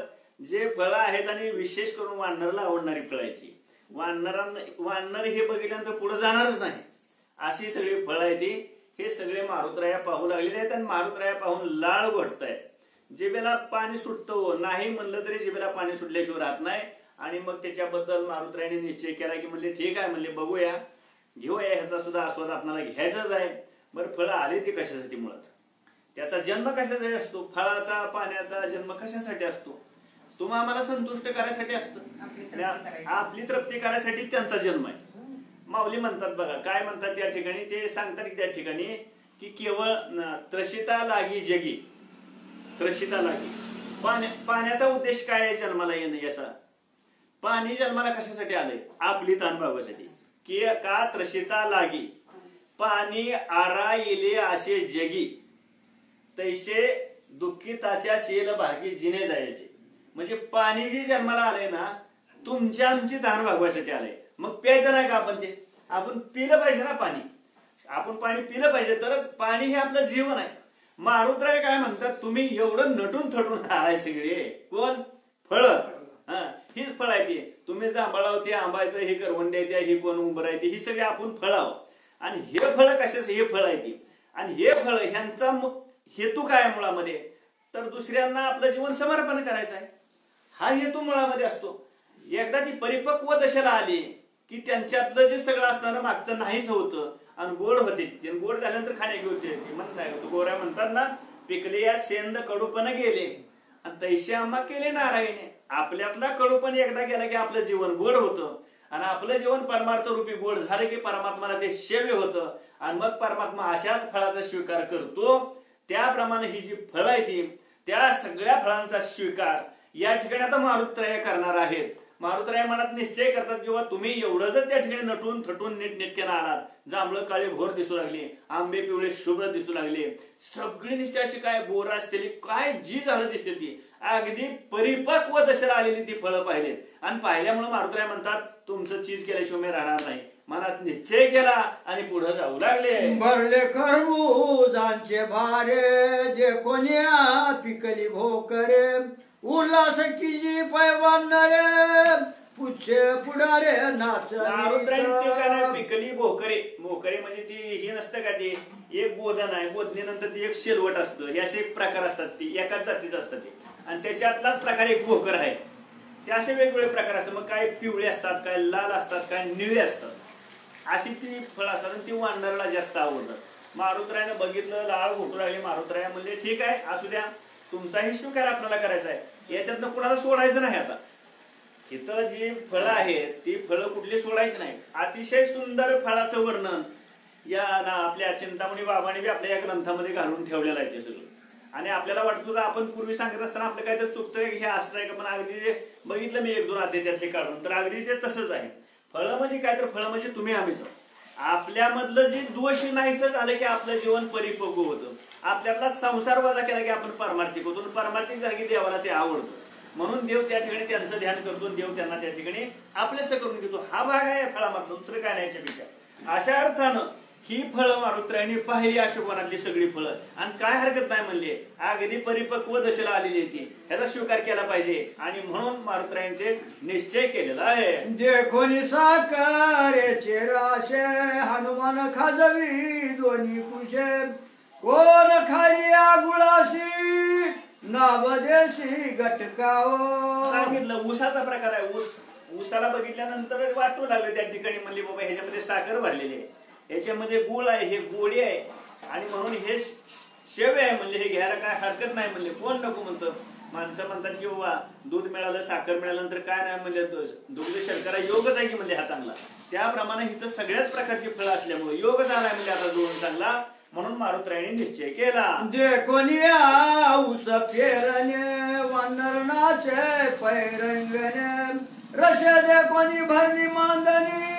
S1: जे फळं आहेत आणि विशेष करून वानरला आवडणारी फळं आहेत ही. वानर हे बघितल्यानंतर पुढे जाणारच नाही अशी सगळी फळं आहेत ती. हे सगळे मारुतराया पाहू लागलेले आहेत आणि मारुतराया पाहून लाळ घोटतायत. जिभेला पाणी सुटतं नाही म्हणलं तरी जिभेला पाणी सुटल्याशिवाय राहत नाही. आणि मग त्याच्याबद्दल मारुतरायाने निश्चय केला की म्हणले ठीक आहे म्हणले बघूया घेऊया ह्याचा सुद्धा आस्वाद आपल्याला घ्यायचाच आहे. बरं फळं आली ती कशासाठी मुळात त्याचा जन्म कशासाठी असतो. फळाचा पाण्याचा जन्म कशासाठी असतो. तुम्हा आम्हाला संतुष्ट करायसाठी असतं. आपली तृप्ती करायसाठी त्यांचा जन्म आहे. माऊली म्हणतात बघा काय म्हणतात त्या ठिकाणी ते सांगतात की त्या ठिकाणी की केवळ त्रशिता लागी जगी त्रशिता लागी पाण्याचा उद्देश काय आहे जन्माला येणं याचा. पाणी जन्माला कशासाठी आलंय आपली ताण भागवासाठी की का त्रशिता लागी पाणी आरा येले असे जगी तैसे दुःखिताच्या शेल भागी जिने जायचे. म्हणजे पाणी जे जन्माला आलंय ना तुमच्या आमची ताण भागवायसाठी आलंय. मग प्यायचं नाही का आपण ते आपण पिलं पाहिजे ना पाणी. आपण पाणी पिलं पाहिजे तरच पाणी हे आपलं जीवन आहे. मारुतराय काय म्हणतात तुम्ही एवढं नटून थटून आलाय सगळे कोण फळं हीच फळ आहे ती. तुम्ही जांभळावते आंबायचं ही करवंडी येते ही कोण उंबर आहे ही सगळी आपण फळावं. आणि हे फळ कशाच हे फळ आहे ती. आणि हे फळ ह्यांचा हेतू काय मुळामध्ये तर दुसऱ्यांना आपलं जीवन समर्पण करायचं आहे. हा हेतू मुळामध्ये असतो. एकदा ती परिपक्व दशेला आली की त्यांच्यातलं जे सगळं असणारं मागचं नाहीच होतं आणि गोड होते. गोड झाल्यानंतर खाण्याची होते म्हणतात गोऱ्या म्हणतात ना पिकले या सेंद कडूपण गेले आणि तैसे आम्हा केले नारायणे. आपल्यातला कडूपण एकदा गेला की आपलं जीवन गोड होतं आणि आपलं जीवन परमार्थ रूपी गोड झालं की परमात्माला ते सेव्य होतं आणि मग परमात्मा अशाच फळाचा स्वीकार करतो. त्याप्रमाणे ही जी फळं आहे ती त्या सगळ्या फळांचा स्वीकार या ठिकाणी आता मारुतराय करणार आहेत. मारुतराय मनात निश्चय करतात किंवा तुम्ही एवढं जर त्या ठिकाणी नटून थटून नीटनेटक्यानं आलात जांभळं काळे भोर दिसू लागले आंबे पिवळे शुभ्र दिसू लागले सगळी निश्चय अशी काय बोरा असलेली काय जी झाडं दिसते ती अगदी परिपक्व दशेला आलेली ती फळं पाहिलेत. आणि पाहिल्यामुळे मारुतराय म्हणतात तुमचं चीज केल्याशिवाय मी राहणार नाही. मनात निश्चय केला आणि पुढे जाऊ लागले.
S2: भरले खरबूजांचे भारे जे कोण्या पिकली भोकरे उल्हास किजी पैवानरे पुच्छे पुढारे नाच.
S1: पिकली भोकरे भोकरे म्हणजे ती ही नसतं का ती एक बोधन आहे बोधनेनंतर ती एक शेलवट असतं. हे असे एक प्रकार असतात ती एकाच जातीच असतात ते आणि त्याच्यातलाच प्रकार एक भोकर आहे. ते असे वेगवेगळे प्रकार असतात. मग काय पिवळे असतात काय लाल असतात काय निळे असतात अशी ती फळं असतात आणि ती वानराला जास्त आवडतात. मारुतरायाने बघितलं लाळ घोटू लागले. मारुतराय म्हणले ठीक आहे असू द्या तुमचाही स्वीकार आपल्याला करायचा आहे याच्यातनं कुणाला सोडायचं नाही. आता इथं जी फळं आहेत ती फळं कुठली सोडायची नाही. अतिशय सुंदर फळाचं वर्णन या आपल्या चिंतामणी बाबांनी आपल्या या ग्रंथामध्ये घालून ठेवलेलं आहे ते सगळं. आणि आपल्याला वाटत होतं आपण पूर्वी सांगत असताना आपलं काहीतरी चुकतंय हे असं आहे का पण अगदी बघितलं मी एक दोन अध्याय त्यातले काढून तर अगदी ते तसंच आहे. फळं म्हणजे काय तर फळं म्हणजे तुम्ही आम्हीच आपल्यामधलं जे दोष नाहीसं झालं की आपलं जीवन परिपक्व होतं. आपल्यातला संसार वजा केला की आपण परमार्थिक होतो. परमार्थिक जागी देवाला ते आवडतं म्हणून देव त्या ठिकाणी त्यांचं ध्यान करतो. देव त्यांना त्या ठिकाणी आपलेसं करून घेतो. हा भाग आहे फळामधला दुसरं काय नाही याच्यापेक्षा. अशा अर्थानं ही फळं मारुतरायाने पाहिली अशोकवनातली सगळी फळं आणि काय हरकत नाही म्हणले अगदी परिपक्व दशेला आलेली ती ह्याचा स्वीकार केला पाहिजे. आणि म्हणून मारुतरायाने ते निश्चय केलेला आहे.
S2: देखोनी साकारेचे राशे हनुमान खाजवी दोन्ही कुशे कोण खारिया गुळाशी नावदेशी गटकाओ.
S1: सांगितलं ऊसाचा प्रकार आहे. ऊसाला बघितल्यानंतर वाटू लागले त्या ठिकाणी म्हणले बाबा ह्याच्यामध्ये साखर भरलेली आहे याच्यामध्ये गुळ आहे हे गोडी आहे आणि म्हणून हे शेवे आहे म्हणले हे घ्यायला काय हरकत नाही म्हणले. कोण नको म्हणतं. माणसं म्हणतात की बाबा दूध मिळालं साखर मिळाल्यानंतर काय नाही म्हणजे दुग्ध शर्करा योगच आहे की म्हणजे हा चांगला. त्याप्रमाणे इथं सगळ्याच प्रकारची फळं असल्यामुळे योग झालाय म्हणजे आता दोन चांगला म्हणून मारुतरायाने निश्चय केला.
S2: जे कोणी ऊस पेरणे वानरणाचे पैरंगणे रशे दे कोणी भरणी मांदणी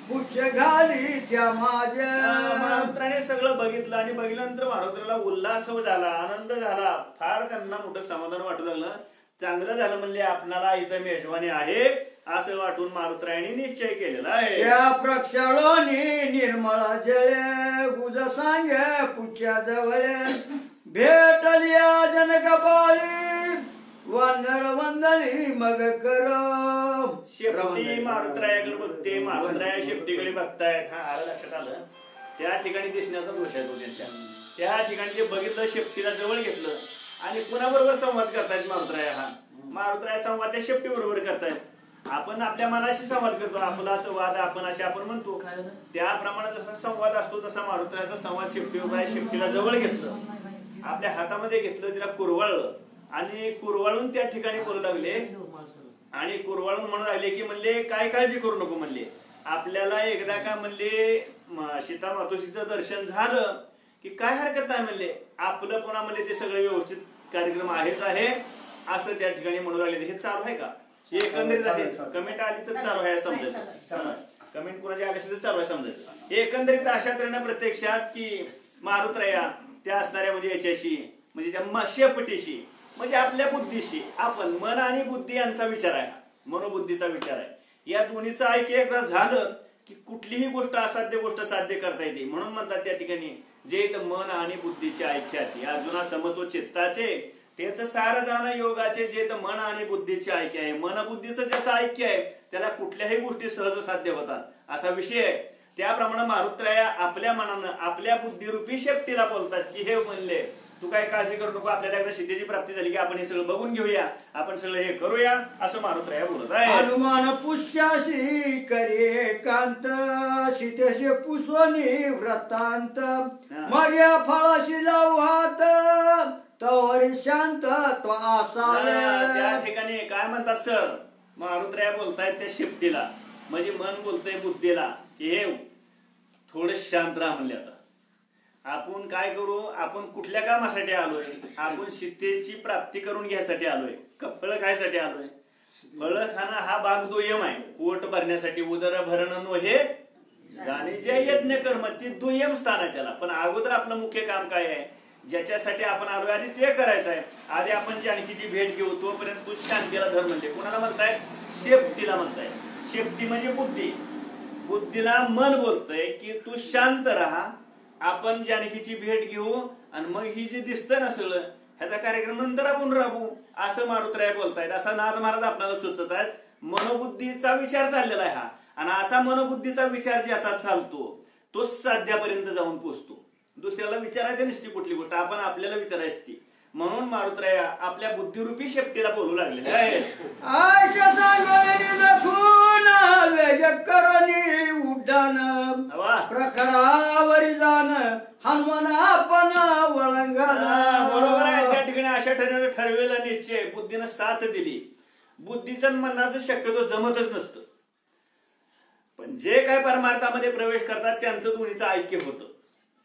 S2: पुच्छ घाली त्या माझ्या
S1: मारुत्राने सगळं बघितलं आणि बघितल्यानंतर मारुत्राला उल्हास झाला, आनंद झाला, फार त्यांना मोठं समाधान वाटू लागलं. चांगलं झालं म्हणले आपणाला इथं मेजवानी आहे असं वाटून मारुत्रायाने निश्चय केलेला आहे.
S2: त्या प्रक्षाळोनी निर्मळा जळे गुज सांगे पुच्या जवळे भेटलिया जनक बाळी वानर वंदनी मग कर.
S1: शेपटी मारुत्रायाकडे बघते, मारुत्राया शेपटीकडे बघतायत. हा आलं लक्षात आलं. त्या ठिकाणी दिसण्याचा दोष आहे तो त्यांच्या. त्या ठिकाणी ते बघितलं, शेपटीला जवळ घेतलं आणि कुणाबरोबर संवाद करतायत मारुत्राया. हा मारुत्राया संवाद त्या शेपटी बरोबर करतायत. आपण आपल्या मनाशी संवाद करतो, आपलाच वाद आपण असे आपण म्हणतो. त्याप्रमाणे जसा संवाद असतो तसा मारुत्रायाचा संवाद शेपटी उभा आहे. शेपटीला जवळ घेतलं, आपल्या हातामध्ये घेतलं, तिला कुरवाळलं आणि कुरवाळून त्या ठिकाणी बोलू लागले. आणि कुरवाळून म्हणून राहिले की म्हणले काय काळजी करू नको म्हणले, आपल्याला एकदा का म्हणले सीता मातोश्रीचं दर्शन झालं की काय हरकत नाही म्हणले, आपलं पुन्हा म्हणले ते सगळे व्यवस्थित कार्यक्रम आहेच आहे असं त्या ठिकाणी म्हणून राहिले. हे चालू आहे का एकंदरीत आहे, कमेंट आली तर चालू आहे समजायचं, कमेंट कोणाची आली असेल तर चालू आहे समजायचं. एकंदरीत अशा तऱ्हेने प्रत्यक्षात की मारुत्राया त्या असणाऱ्या म्हणजे याच्याशी म्हणजे त्या शेपटीशी म्हणजे आपल्या बुद्धीशी आपण मन आणि बुद्धी यांचा विचार आहे, मनोबुद्धीचा विचार आहे. या दोन्हीचं ऐक्य एकदा झालं की कुठलीही गोष्ट असाध्य गोष्ट साध्य करता येते. म्हणून म्हणतात त्या ठिकाणी जे मन आणि बुद्धीचे ऐक्यात अर्जुना समत्व चित्ताचे तेच सार जाणं योगाचे जे मन आणि बुद्धीचे ऐक्य आहे. मन बुद्धीचं ज्याचं ऐक्य आहे त्याला कुठल्याही गोष्टी सहज साध्य होतात असा विषय आहे. त्याप्रमाणे मारुत्राया आपल्या मनानं आपल्या बुद्धिरूपी शेपटीला बोलतात की हे म्हणले तू काय काळजी करू नको, आपल्याला एकदा सीतेची प्राप्ती झाली की आपण हे सगळं बघून घेऊया, आपण सगळं हे करूया असं मारुत्राया बोलत आहे.
S2: हनुमान पुष्याशी करे कांत सीतेशी पुष्वनी व्रतांत मग या फळाशी लावू हात तवरी शांत तो असावे.
S1: त्या ठिकाणी काय म्हणतात सर मारुत्राया बोलतायत त्या शेपटीला म्हणजे मन बोलतय बुद्धीला की हे थोडं शांत राहा म्हणले. आता आपण काय करू, आपण कुठल्या कामासाठी आलोय, आपण सीतेची प्राप्ती करून घ्यायसाठी आलोय का फळं खायसाठी आलोय. फळं खाणं हा भाग दुय्यम आहे, पोट भरण्यासाठी उदर भरणं नो हे जाणे जे यज्ञ कर्म ती दुय्यम स्थान आहे त्याला. पण अगोदर आपलं मुख्य काम काय आहे ज्याच्यासाठी आपण आलोय आधी ते करायचं आहे. आधी आपण जानकीची भेट घेऊ तोपर्यंत तू शांतीला धर म्हणते. कोणाला म्हणताय, शेपटीला म्हणताय. शेपटी म्हणजे बुद्धी, बुद्धीला मन बोलतय की तू शांत राहा, आपण जानकीची भेट घेऊ आणि मग ही जी दिसतं ना सगळं ह्याचा कार्यक्रम नंतर आपण राबू असं मारुत्राया बोलतायत. असा नाद महाराज आपल्याला सुचत आहेत. मनोबुद्धीचा विचार चाललेला आहे हा आणि असा मनोबुद्धीचा विचार ज्याचा चालतो तो साध्यापर्यंत जाऊन पोचतो. दुसऱ्याला विचारायचं नसती कुठली गोष्ट, आपण आपल्याला विचारायची. म्हणून मारुत्राया आपल्या बुद्धिरूपी शेपटीला बोलू लागले आहे.
S2: उड्डाण प्रकारावरी जाण हनुमान आपण वळंगाला.
S1: बरोबर आहे. त्या ठिकाणी अशा ठरवेला निश्चय बुद्धीनं साथ दिली. बुद्धीचं मनाचं शक्यतो जमतच नसतं, पण जे काय परमार्थामध्ये प्रवेश करतात त्यांचं दोन्हीचं ऐक्य होतं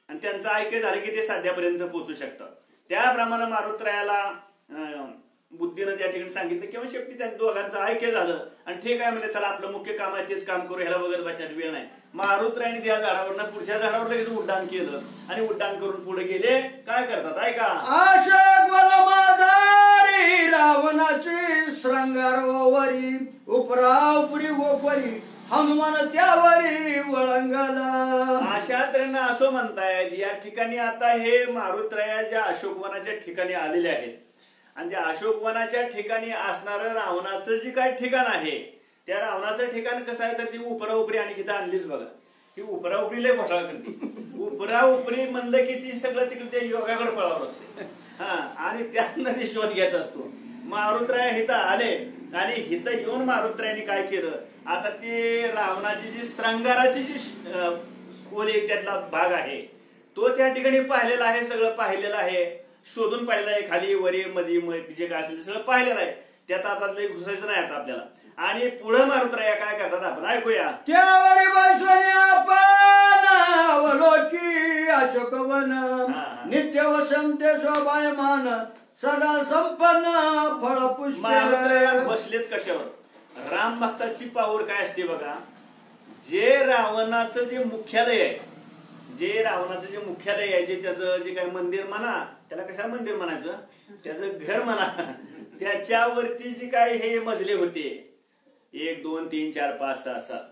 S1: आणि त्यांचं ऐक्य झालं की ते साध्यापर्यंत पोहोचू शकतात. त्याप्रमाणे मारुत्रायाला बुद्धीनं त्या ठिकाणी सांगितलं किंवा शेपटी त्या दोघांचं ऐक्य झालं आणि ठीक आहे म्हणजे चला आपलं मुख्य काम आहे तेच काम करू, ह्याला वगैरे बसण्यात वेळ नाही. मारुत्रायाने त्या झाडावरनं पुढच्या झाडावर लगेच उड्डाण केलं आणि उड्डाण करून पुढे गेले. काय करतात ऐका.
S2: रावणाची श्रंगारवरी उपरा उपरी ओपरी हनुमान त्यावरी वळंगाला.
S1: अशा तऱ्हेनं असं म्हणतायत. या ठिकाणी आता हे मारुत्राया ज्या अशोकवनाच्या ठिकाणी आलेले आहेत आणि त्या अशोकवनाच्या ठिकाणी असणारं रावणाचं जे काय ठिकाण आहे त्या रावणाचं ठिकाण कसं आहे तर ती उपरा उपरी आणि तिथं आणलीच बघा. ही उपरा उपरी लय घोटाळा करते. उपरा उपरी म्हणलं की ती सगळं तिकडे त्या योगाकडे पळावं लागते हा आणि त्यातनं ते शोध घ्यायचा असतो. मारुत्राया हिथं आले आणि हिथं येऊन मारुत्रायाने काय केलं आता ते रावणाची जी श्रंगाराची जी खोली त्यातला भाग आहे तो त्या ठिकाणी पाहिलेला आहे, सगळं पाहिलेलं आहे, शोधून पाहिलेलं आहे, खाली वरी मध्ये जे काय असेल सगळं पाहिलेलं आहे. त्यात आता लई घुसायचं नाही आता आपल्याला. आणि पुढे मारुत्राया काय करतात आपण ऐकूया.
S2: त्यावरी बसवणे आपण अवलोकी अशोकवन नित्य वसंते शोभायमान सदा संपन्न फळ पुष्प.
S1: मारुत्राया बसलेत कशावर. राम भक्ताची पावर काय असते बघा. जे रावणाचं जे मुख्यालय आहे, जे रावणाचं जे मुख्यालय आहे, जे त्याचं जे काही मंदिर म्हणा, त्याला कशाला मंदिर म्हणायचं, त्याचं घर म्हणा, त्याच्यावरती जे काही हे मजले होते 1 2 3 4 5 6 7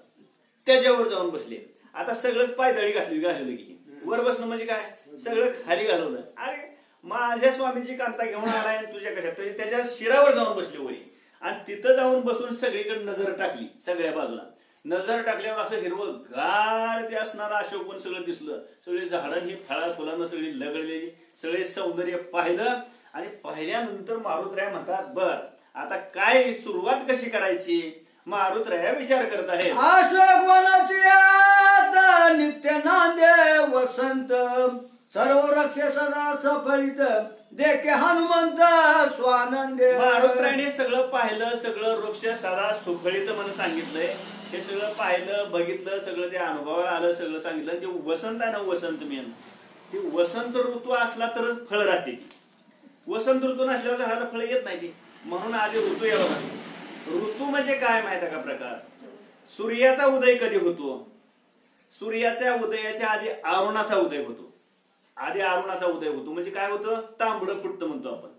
S1: त्याच्यावर जाऊन बसले. आता सगळंच पायदळी घालवली की वर बसणं म्हणजे काय, सगळं खाली घालवलं. अरे माझ्या स्वामीची कांता घेऊन आलाय तुझ्या कशात, त्याच्या शिरावर जाऊन बसले वरी. आणि तिथं जाऊन बसून सगळीकडे नजर टाकली, सगळ्या बाजूला नजर टाकल्यावर असं हिरवं गार ते असणारं अशोकवन सगळं दिसलं. सगळी झाडं ही फळा फुलांना सगळी लगडलेली, सगळे सौंदर्य पाहिलं. आणि पाहिल्यानंतर मारुतराय म्हणतात, बर आता काय सुरुवात कशी करायची. मारुतराय विचार करत आहे.
S2: अशोकवनाची आता नित्य नांदे वसंत, सर्व रक्ष सदा सफळित देखे हनुमंत स्वानंदे.
S1: मारुतरायने सगळं पाहिलं, सगळं वृक्ष सदा सुफळित म्हणून सांगितलंय. हे सगळं पाहिलं, बघितलं, सगळं ते अनुभवाला आलं, सगळं सांगितलं. ते वसंत आहे ना, वसंत मेन ते वसंत ऋतू असला तरच फळ राहते ती. वसंत ऋतू नसल्यावर झाडाला फळ येत नाही ती. म्हणून आधी ऋतू यावं लागतो. ऋतू म्हणजे काय माहिती आहे का प्रकार, सूर्याचा उदय कधी होतो, सूर्याच्या उदयाच्या आधी अरुणाचा उदय होतो. आधी अरुणाचा उदय होतो म्हणजे काय होतं, तांबडं फुटतं म्हणतो आपण.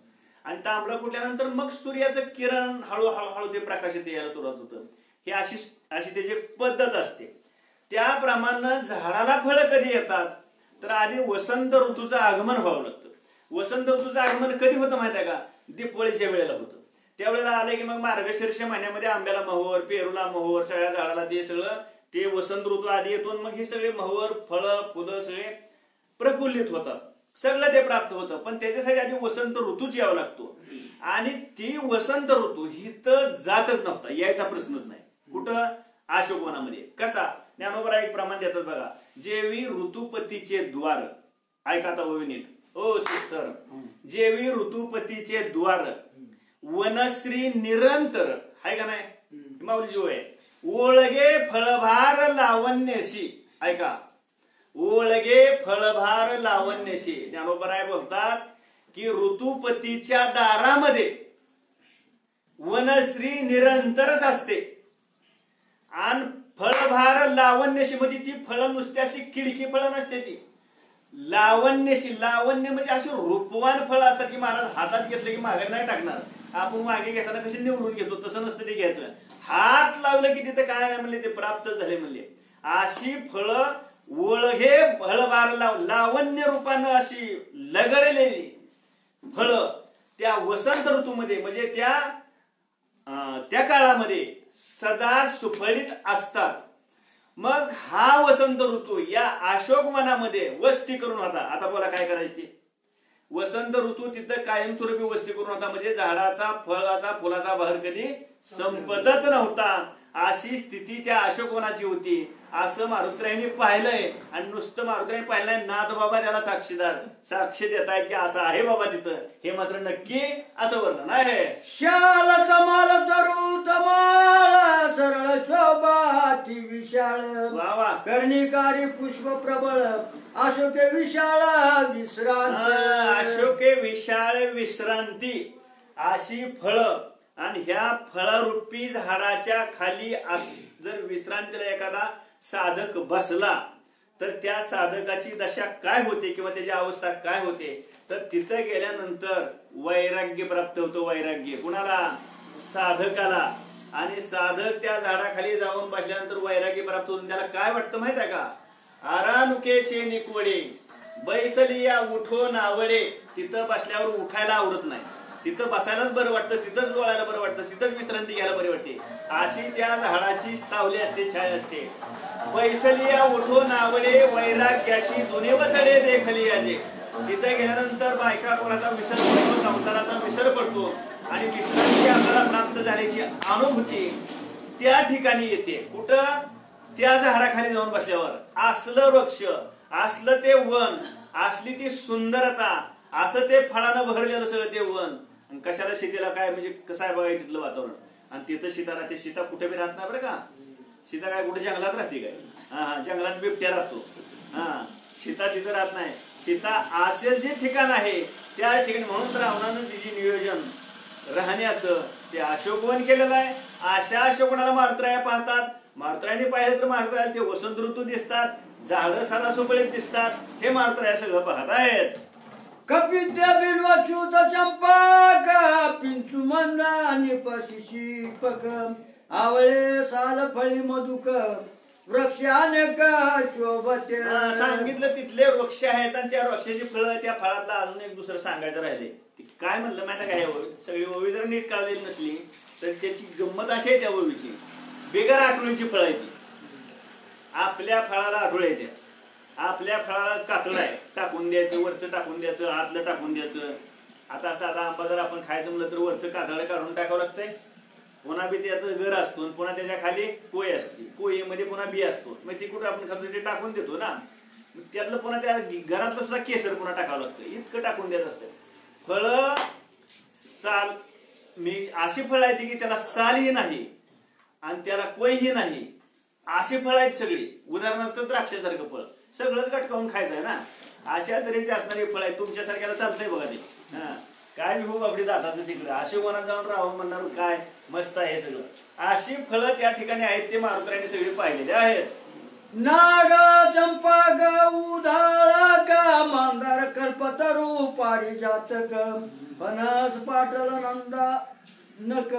S1: आणि तांबडं फुटल्यानंतर मग सूर्याचं किरण हळूहळू ते प्रकाशित यायला सुरुवात होतं. ही अशी त्याची पद्धत असते. त्याप्रमाणे झाडाला फळं कधी येतात तर आधी वसंत ऋतूचं आगमन व्हावं लागतं. वसंत ऋतूचं आगमन कधी होतं माहिती आहे का, दीपावलीच्या वेळेला होतं. त्यावेळेला आले की मग मार्गशीर्ष महिन्यामध्ये आंब्याला मोहर, पेरूला मोहर, सगळ्या झाडाला ते सगळं ते वसंत ऋतू आधी येतो. मग हे सगळे मोहर फळं फुलं सगळे प्रफुल्लित होतात, सगळं ते प्राप्त होतं. पण त्याच्यासाठी आधी वसंत ऋतूच यावं लागतो. आणि ती वसंत ऋतू ही तर जातच नव्हता, यायचा प्रश्नच नाही. कुठं, अशोकवनामध्ये. कसा, ज्ञानोबा एक प्रमाण देतात बघा, जेवी ऋतुपतीचे द्वार, ऐका आता नीट ओ सर, जेवी ऋतुपतीचे द्वार वनश्री निरंतर, हाय का नाही, माऊली जो आहे, ओळगे फळभार लावण्यशी, ऐका, ओळगे फळभार लावण्यशी. ज्ञानोबराय बोलतात की ऋतुपतीच्या दारामध्ये वनश्री निरंतरच असते. आणि फळभार लावण्यशी म्हणजे ती फळं नुसती अशी खिडकी फळं नसते, ती लावण्यशी. लावण्य म्हणजे अशी रूपवान फळं असतात की महाराज हातात घेतलं की मागे नाही टाकणार. आपण मागे घेताना कशी निवडून घेतो तसं नसतं ते घ्यायचं. हात लावलं की तिथं काय नाही म्हणले, ते प्राप्त झाले म्हणले. अशी फळं ओळघे फळभार लावण्य रूपानं अशी लगडलेली फळं त्या वसंत ऋतूमध्ये म्हणजे त्या काळामध्ये सदा सुफळीत असतात. मग हा वसंत ऋतू या अशोकवनामध्ये वस्ती करून होता. आता बोला काय करायची, वसंत ऋतू तिथं कायमस्वरूपी वस्ती करून होता. म्हणजे झाडाचा फळाचा फुलाचा बहर कधी संपतच नव्हता, अशी स्थिती त्या अशोकवनाची होती. असं मारुतरायांनी पाहिलंय. आणि नुसतं मारुतरायांनी पाहिलंय, नाथ बाबा त्याला साक्ष देत आहेत की असं आहे बाबा तिथं. हे मात्र नक्की असं वर्णन आहे.
S2: शाल कमाल तरू तमाळ सरळ शोभा ती विशाळ,
S1: वा
S2: कर्णिकारी पुष्प प्रबळ अशोके विशाळ विश्रांती.
S1: अशोके विशाळ विश्रांती अशी फळं. आणि ह्या फळारूपी झाडाच्या खाली जर विश्रांतीला एखादा साधक बसला तर त्या साधकाची दशा काय होते किंवा त्याची अवस्था काय होते, तर तिथं गेल्यानंतर वैराग्य प्राप्त होतो. वैराग्य कुणाला, साधकाला. आणि साधक त्या झाडाखाली जाऊन बसल्यानंतर वैराग्य प्राप्त होतो. त्याला काय वाटतं माहित आहे का, आरानुकेचे निकवडे बैसलिया उठो नावडे. तिथं बसल्यावर उठायला आवडत नाही, तिथं बसायलाच बरं वाटतं, तिथंच लोळायला बरं वाटतं, तिथंच विश्रांती घ्यायला बरी वाटते. अशी त्या झाडाची सावली असते, छाया असते. बैसलिया उठो नावडे वैराग्याशी दोन्ही वचडे देखली याचे. तिथं गेल्यानंतर बायका कोणाचा विसर पडतो, संसाराचा विसर पडतो. आणि विश्रांती आपल्याला प्राप्त झाल्याची अनुभूती त्या ठिकाणी येते. कुठं, त्या झाडाखाली जाऊन बसल्यावर. असलं वृक्ष, असलं ते वन, असली ती सुंदरता, असं ते फळानं भरलेलं सगळं ते वन. कशाला शेतीला काय म्हणजे कसं आहे बघा तिथलं वातावरण. आणि तिथं सीता राहते. सीता कुठे बी राहत नाही बरं का. सीता काय कुठे जंगलात राहते काय, जंगलात बिबट्या राहतो. सीता तिथं राहत नाही. सीता असेल जे ठिकाण आहे त्या ठिकाणी. म्हणून तर रावणानं तिची नियोजन राहण्याचं ते अशोकवन केलेलं आहे. अशा अशोकवनाला मारुतराय पाहतात. मारुतरायाने पाहिलं तर मारुतरायाला ते वसंत ऋतू दिसतात, झाडं सालासोपळीत दिसतात, हे मारुतराया सगळं पाहत आहेत.
S2: कपित्या बिल्वच्युत चंपा पिंचू मंदा निपशिशी पक आवळे साल फळी मधुक वृक्ष अनेक शोभते.
S1: सांगितलं तिथले वृक्ष आहेत आणि त्या वृक्षाची फळं, त्या फळातला अजून एक दुसरं सांगायचं राहिले. काय म्हणलं माहिती काय, सगळी ओवी जर नीट काढलेली नसली तर त्याची गंमत अशी आहे त्या ओवीची, बेगर आठवणीची फळं आहे ती. आपल्या फळाला आठवळ येते, आपल्या फळाला कातड आहे, टाकून द्यायचं, वरचं टाकून द्यायचं, आतलं टाकून द्यायचं. आता साधा आंबा जर आपण खायचं म्हणलं तर वरचं कातड काढून टाकावं लागतंय, पुन्हा बी त्यात गर असतो, पुन्हा त्याच्या खाली कोय असते, कोयीमध्ये पुन्हा बी असतो, मग ती कुठं आपण खातो ते टाकून देतो ना, त्यातलं पुन्हा त्या घरातलं सुद्धा केसर पुन्हा टाकावं लागतं, इतकं टाकून देत असतं. फळं साल मी अशी फळं आहेत की त्याला सालही नाही आणि त्याला कोयही नाही, अशी फळं आहेत सगळी. उदाहरणार्थ द्राक्षासारखं फळ सगळंच गटकावून खायचं आहे ना, अशा तऱ्हेची असणारी फळ आहेत. तुमच्यासारख्याला चालतंय बघा ते, हा काय विभू आपली दाताचं तिकडे अशी वनात जाऊन राहून म्हणणार काय मस्त आहे सगळं. अशी फळं त्या ठिकाणी आहेत, ते मारुतरायाने सगळी पाहिलेली आहेत.
S2: नाग चंपा ग उधाळा का मांदार कल्पतरू पारिजातक फणस पाटल नंदा नक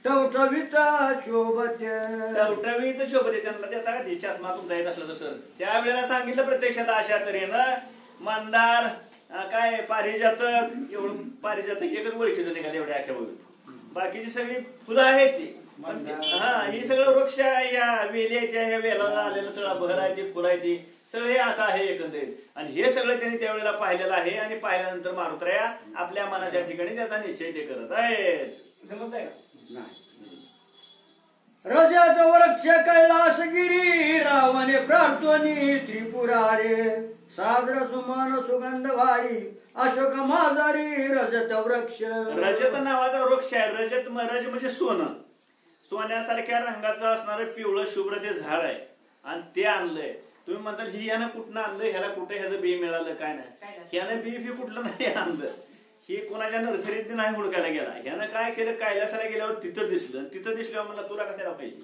S2: टवटवीत शोभते.
S1: टवटवीत शोभते त्यांना देता का चष्मा तुमचा येत असलं तर त्यावेळेला सांगितलं प्रत्यक्षात अशा तऱ्हेनं मंदार काय पारिजातक, एवढं पारिजातक एकच ओळखीचं निघाले एवढ्या अख्या वगैरे, बाकीची सगळी फुलं आहेत ती. हा ही सगळं वृक्ष या वेली आहे, त्या वेलाला आलेलं सगळं बहर आहे, ती फुलं आहे, ती सगळं हे असं आहे एकंदरीत. आणि हे सगळं त्यांनी त्यावेळेला पाहिलेलं आहे आणि पाहिल्यानंतर मारुतराया आपल्या मनाच्या ठिकाणी त्याचा निश्चय ते करत आहेत. समजत आहे का?
S2: रजत वृक्ष कैलासगिरी रावणे प्रार्थोनी त्रिपुरारे सादर सुमन सुगंध भारी अशोक माजारी रजत वृक्ष.
S1: रजत नावाचा वृक्ष आहे. रजत रज म्हणजे सोनं, सोन्यासारख्या रंगाचं असणारं पिवळं शुभ्र ते झाड आहे आणि ते आणलंय. तुम्ही म्हणताल ही यानं कुठनं आणलं, ह्याला कुठे ह्याचं बी मिळालं, काय नाही, ह्यानं बी फी कुठलं नाही आणलं, ही कोणाच्या नर्सरीत नाही हुडकायला गेला. ह्यानं काय केलं, कैलासाला गेल्यावर तिथं दिसलं, तिथं दिसल्यावर मला तुला कशाला पाहिजे,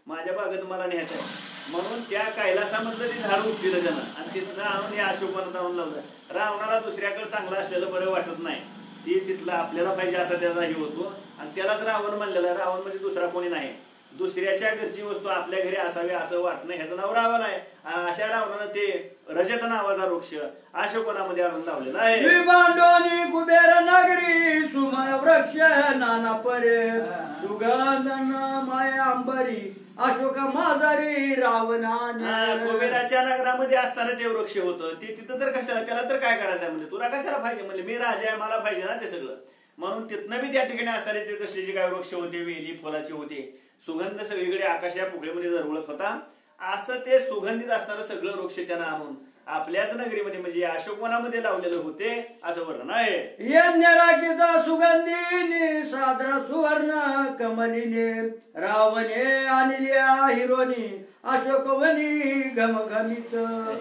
S1: माझ्या बागेत मला न्यायचं आहे म्हणून त्या कैलासामधलं ते झाड उठलेलं त्यानं आणि तिथं आणून हे अशोकवनात आणून लावलं. रावणाला दुसऱ्याकडे चांगलं असलेलं बरं वाटत नाही, ती तिथलं आपल्याला पाहिजे असा त्याचा हे होतो आणि त्यालाच रावण म्हणलेला. रावण म्हणजे दुसरा कोणी नाही, दुसऱ्याच्या घरची वस्तू आपल्या घरी असावी असं वाटणं ह्याचं नाव रावण आहे. अशा रावणानं ते रजत नावाचा वृक्ष अशोकवनामध्ये आणून लावलेला आहे.
S2: बांडोनी कुबेर नगरी सुमन वृक्ष नाना परे सुगंध माया अंबरी अशोक माजारी रावणाने.
S1: कुबेराच्या नगरामध्ये असताना ते वृक्ष होतं, ते तिथं तर कशाला, त्याला तर काय करायचं आहे म्हणजे, तुला कशाला पाहिजे म्हणले, मी राजा आहे मला पाहिजे ना ते सगळं. म्हणून तिथनं बी त्या ठिकाणी असणारे ते तसले काय वृक्ष होते, वेली फुलाचे होते, सुगंध सगळीकडे आकाशा पुकळीमध्ये दरवळत होता. असं ते सुगंधित असणारं सगळं वृक्ष त्यांना आणून आपल्याच नगरीमध्ये म्हणजे अशोकवनामध्ये लावलेलं होते असं वर्णन आहे.
S2: यज्ञराकीचा सुगंधीने सादर सुवर्ण कमलीने रावणे आणल्या हिरोनी अशोकवनी घमघमित.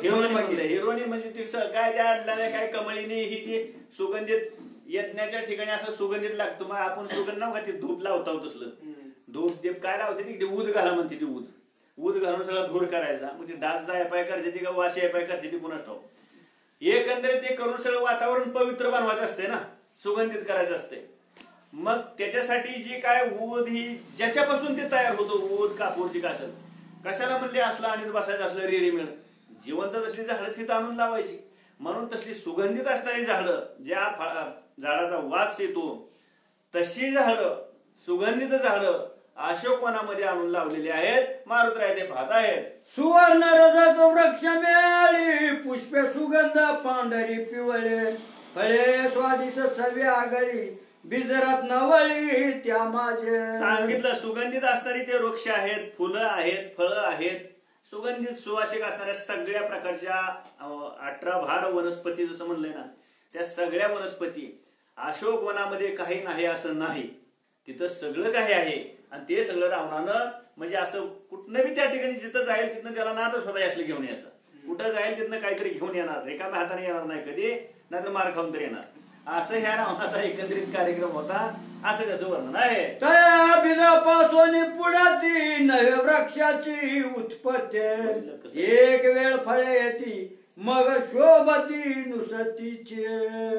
S1: हिरोनी म्हटलं, हिरोनी म्हणजे ती काय त्या आणलेल्या काय कमळीने ही ती सुगंधित यज्ञाच्या ठिकाणी असं सुगंधित लागतो. मग आपण सुगंध नाव का ते धूप लावतो तसलं धूप दीप काय लावते ती ऊद घाला म्हणते, ती ऊद घालून सगळा धूर करायचा. म्हणजे डास जाय पाय करते ती का वाशी पाय करते ती पुन्हा ठाव. एकंदरीत ते करून सगळं वातावरण पवित्र बनवायचं असते ना, सुगंधित करायचं असते. मग त्याच्यासाठी जी काय ऊद ही ज्याच्यापासून ते तयार होतो, ऊद कापूरची कासल कशाला म्हणले असलं आणि बसायचं असलं रेडीमेड, जिवंत तसली झाडं तिथं आणून लावायची. म्हणून तसली सुगंधित असणारी झाडं, ज्या झाडाचा वास येतो तशी झाडं, सुगंधित झाडं अशोकवनामध्ये आणून लावलेली आहेत. मारुतराय ते पाहत आहेत.
S2: सुवर्ण रजत वृक्ष मिळाली पुष्पे सुगंध पांढरी पिवळे फळे स्वादिष्ट चवी आगळी बिजरात नवळी त्या माझे.
S1: सांगितलं सुगंधित असणारी ते वृक्ष आहेत, फुलं आहेत, फळं आहेत, सुगंधित सुवासिक असणाऱ्या सगळ्या प्रकारच्या 18 भार वनस्पती जसं म्हणलंय ना, त्या सगळ्या वनस्पती अशोकवनामध्ये काही नाही असं नाही, तिथं सगळं काही आहे. आणि ते सगळं रावणानं म्हणजे असं कुठनं बी त्या ठिकाणी जिथं जाईल तिथनं त्याला नादच होता असलं घेऊन यायचं. कुठं जाईल तिथनं काहीतरी घेऊन येणार, रिकाम्या हाताने येणार नाही कधी, नाहीतर मार खाऊन तर येणार. असं ह्या रावणाचा एकंदरीत कार्यक्रम होता, असं त्याचं वर्णन आहे.
S2: त्या बिजापासून पुढाती नव्या वृक्षाची उत्पत्ती, एक वेळ फळे येती मग शोभती नुसतीचे.